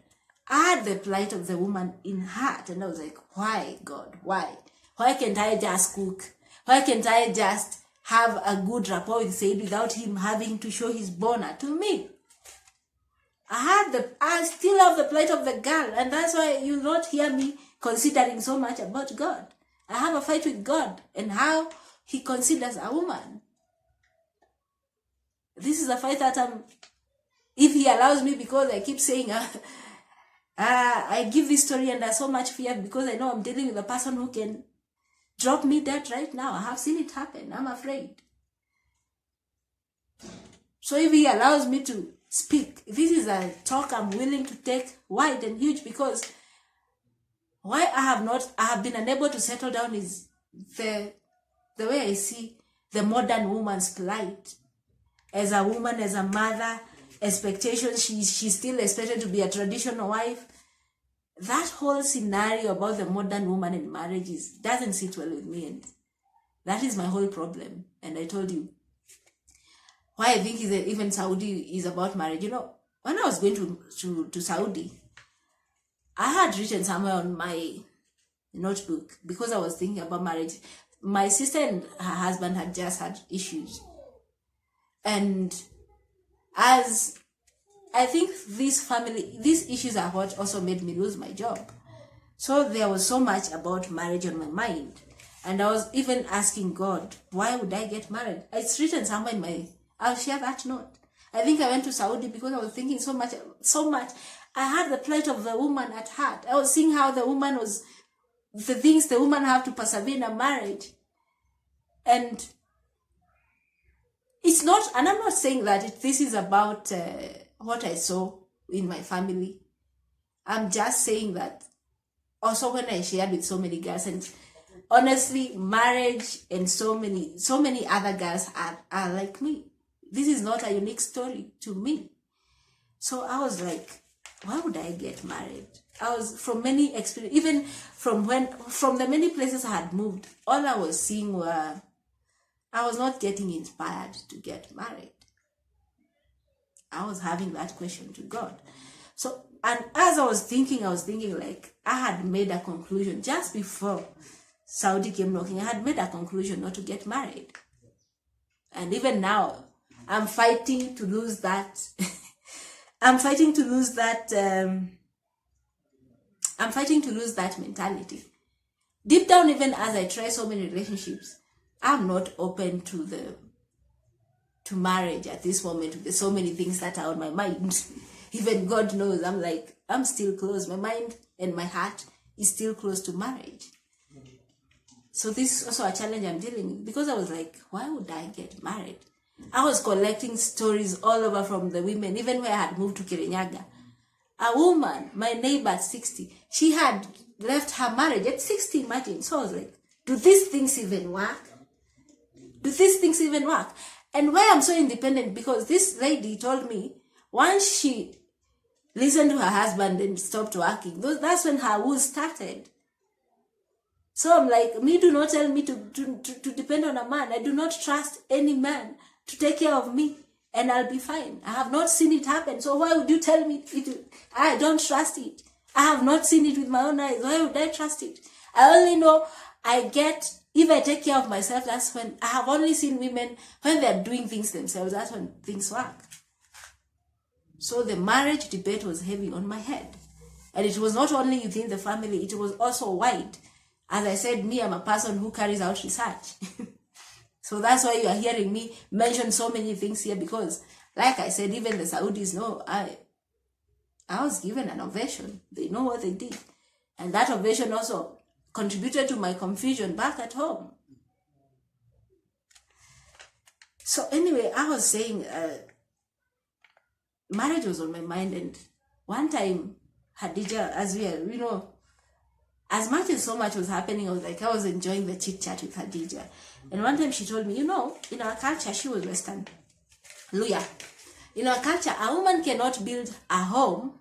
I had the plight of the woman in heart, and I was like, why, God? Why? Why can't I just cook? Why can't I just have a good rapport with Said without him having to show his boner to me? I still have the plight of the girl, and that's why you not hear me considering so much about God. I have a fight with God and how He considers a woman. This is a fight that if He allows me, because I keep saying, I give this story and there's so much fear, because I know I'm dealing with a person who can drop me dead right now. I have seen it happen. I'm afraid. So if He allows me to speak, this is a talk I'm willing to take wide and huge, because why I have been unable to settle down is the way I see the modern woman's plight. As a woman, as a mother, expectations, she's still expected to be a traditional wife. That whole scenario about the modern woman in marriages doesn't sit well with me, and that is my whole problem. And I told you why I think even Saudi is about marriage. You know, when I was going to Saudi, I had written somewhere on my notebook, because I was thinking about marriage. My sister and her husband had just had issues. And as I think these issues are what also made me lose my job. So there was so much about marriage on my mind. And I was even asking God, why would I get married? It's written somewhere I'll share that note. I think I went to Saudi because I was thinking so much. I had the plight of the woman at heart. I was seeing how the things the woman have to persevere in a marriage. And it's not, and I'm not saying that this is about what I saw in my family. I'm just saying that also when I shared with so many girls, and honestly, marriage and so many other girls are like me. This is not a unique story to me. So I was like, why would I get married? I was from many experiences, even from the many places I had moved, all I was seeing were, I was not getting inspired to get married. I was having that question to God. So, and as I was thinking like, I had made a conclusion just before Saudi came knocking. I had made a conclusion not to get married. And even now, I'm fighting to lose that. I'm fighting to lose that mentality. Deep down, even as I try so many relationships, I'm not open to marriage at this moment. There's so many things that are on my mind. Even God knows, I'm still close. My mind and my heart is still close to marriage. So this is also a challenge I'm dealing with, because I was like, why would I get married? I was collecting stories all over from the women, even where I had moved to Kirinyaga. A woman, my neighbor at 60, she had left her marriage at 60, imagine. So I was like, do these things even work? Do these things even work? And why I'm so independent, because this lady told me once she listened to her husband and stopped working, that's when her woes started. So I'm like, do not tell me to depend on a man. I do not trust any man to take care of me, and I'll be fine. I have not seen it happen. So why would you tell me I don't trust it? I have not seen it with my own eyes. Why would I trust it? I only know if I take care of myself, that's when I have only seen women when they're doing things themselves. That's when things work. So the marriage debate was heavy on my head. And it was not only within the family, it was also wide. As I said, me, I'm a person who carries out research. So that's why you are hearing me mention so many things here, because, like I said, even the Saudis know I was given an ovation. They know what they did. And that ovation also contributed to my confusion back at home. So anyway, I was saying, marriage was on my mind. And one time, Hadija, as much as so much was happening, I was enjoying the chit chat with Hadija. And one time she told me, in our culture, she was Western, Luya. In our culture, a woman cannot build a home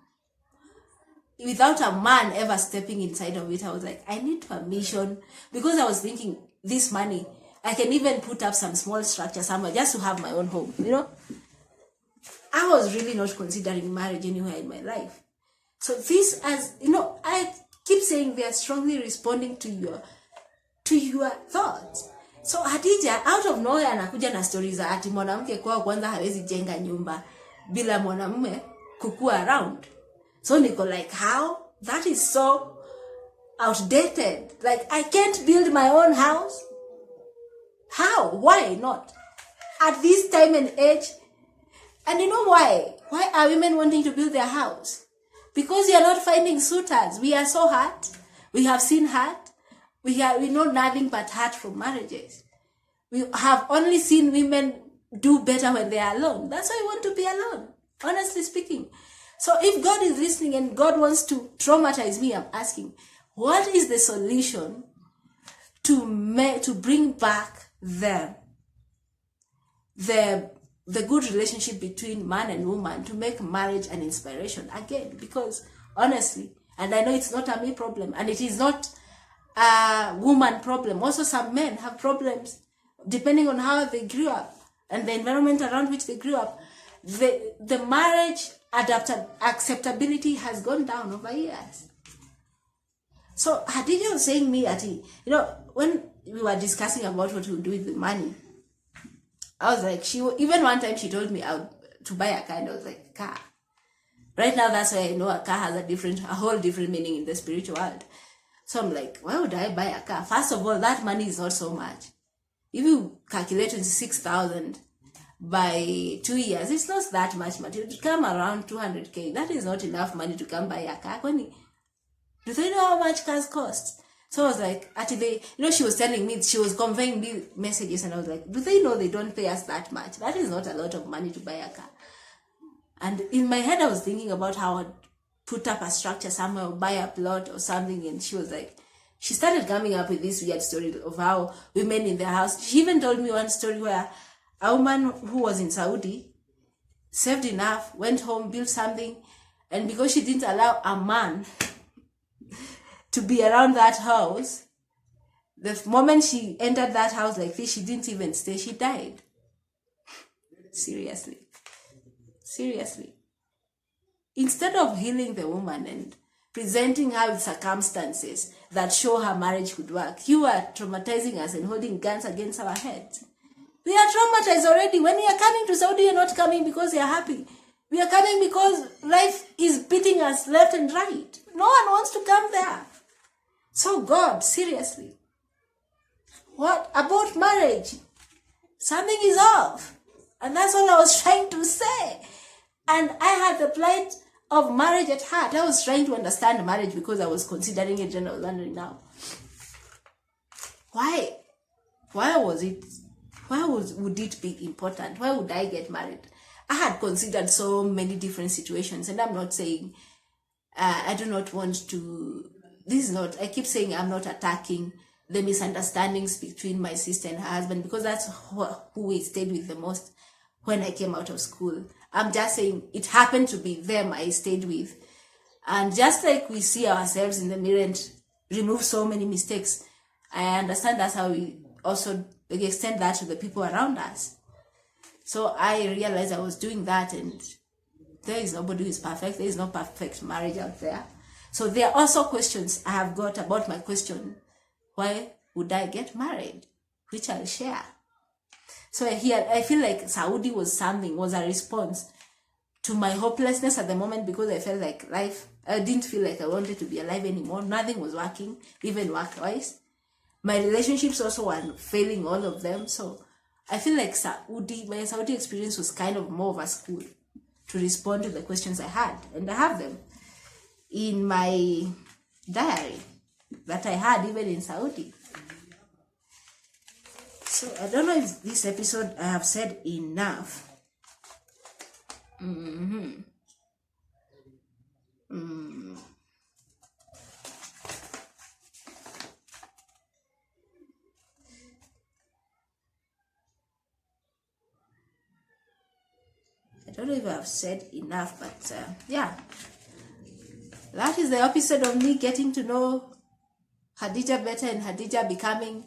without a man ever stepping inside of it. I was like, I need permission, because I was thinking, this money, I can even put up some small structure somewhere just to have my own home, I was really not considering marriage anywhere in my life. So this, I keep saying they are strongly responding to your thoughts. So Hadija, out of nowhere, anakuja na stories za ati mwanamke kwa kwanza hawezi jenga nyumba bila mwanamume kukua around. So niko like, how? That is so outdated. Like, I can't build my own house? How? Why not? At this time and age? And you know why? Why are women wanting to build their house? Because we are not finding suitors. We are so hurt. We have seen hurt. We know nothing but hurt from marriages. We have only seen women do better when they are alone. That's why we want to be alone, honestly speaking. So if God is listening and God wants to traumatize me, I'm asking, what is the solution to bring back the good relationship between man and woman, to make marriage an inspiration again? Because honestly, and I know it's not a me problem, and it is not a woman problem. Also, some men have problems depending on how they grew up and the environment around which they grew up. The marriage acceptability has gone down over years. So Hadija was saying me, when we were discussing about what we would do with the money, I was like, even one time she told me to buy a car, and I was like, car. Right now, that's why I know a car has a whole different meaning in the spiritual world. So I'm like, why would I buy a car? First of all, that money is not so much. If you calculate 26,000 by 2 years, it's not that much money. It would come around 200K. That is not enough money to come buy a car. Do they know how much cars cost? So I was like, she was telling me, she was conveying me messages, and I was like, do they know they don't pay us that much? That is not a lot of money to buy a car. And in my head, I was thinking about how I'd put up a structure somewhere or buy a plot or something. And she was like, she started coming up with this weird story of how women in their house. She even told me one story where a woman who was in Saudi saved enough, went home, built something, and because she didn't allow a man to be around that house, the moment she entered that house like this, she didn't even stay, she died. Seriously. Instead of healing the woman and presenting her with circumstances that show her marriage could work, you are traumatizing us and holding guns against our heads. We are traumatized already. When we are coming to Saudi, you're not coming because you're happy. We are coming because life is beating us left and right. No one wants to come there. So God, seriously. What about marriage? Something is off. And that's all I was trying to say. And I had the plight of marriage at heart. I was trying to understand marriage because I was considering it and I was wondering now. Why would it be important? Why would I get married? I had considered so many different situations, and I'm not saying I do not want to. This is not. I keep saying I'm not attacking the misunderstandings between my sister and her husband, because that's who we stayed with the most when I came out of school. I'm just saying it happened to be them I stayed with. And just like we see ourselves in the mirror and remove so many mistakes, I understand that's how we also extend that to the people around us. So I realized I was doing that, and there is nobody who is perfect. There is no perfect marriage out there. So there are also questions I have got about my question, why would I get married? Which I'll share. So I feel like Saudi was a response to my hopelessness at the moment, because I felt like I didn't feel like I wanted to be alive anymore. Nothing was working, even work-wise. My relationships also were failing, all of them. So I feel like my Saudi experience was kind of more of a school to respond to the questions I had. And I have them in my diary that I had even in Saudi. So I don't know if this episode I have said enough. I don't know if I've said enough, but yeah. That is the episode of me getting to know Khadija better and Khadija becoming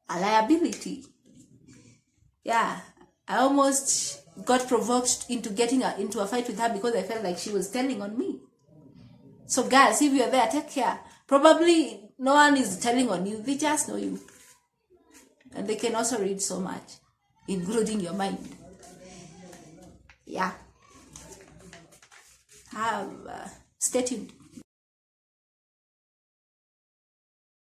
a liability. Yeah, I almost got provoked into getting into a fight with her because I felt like she was telling on me. So guys, if you're there, take care. Probably no one is telling on you. They just know you. And they can also read so much, including your mind. Yeah. Stay tuned.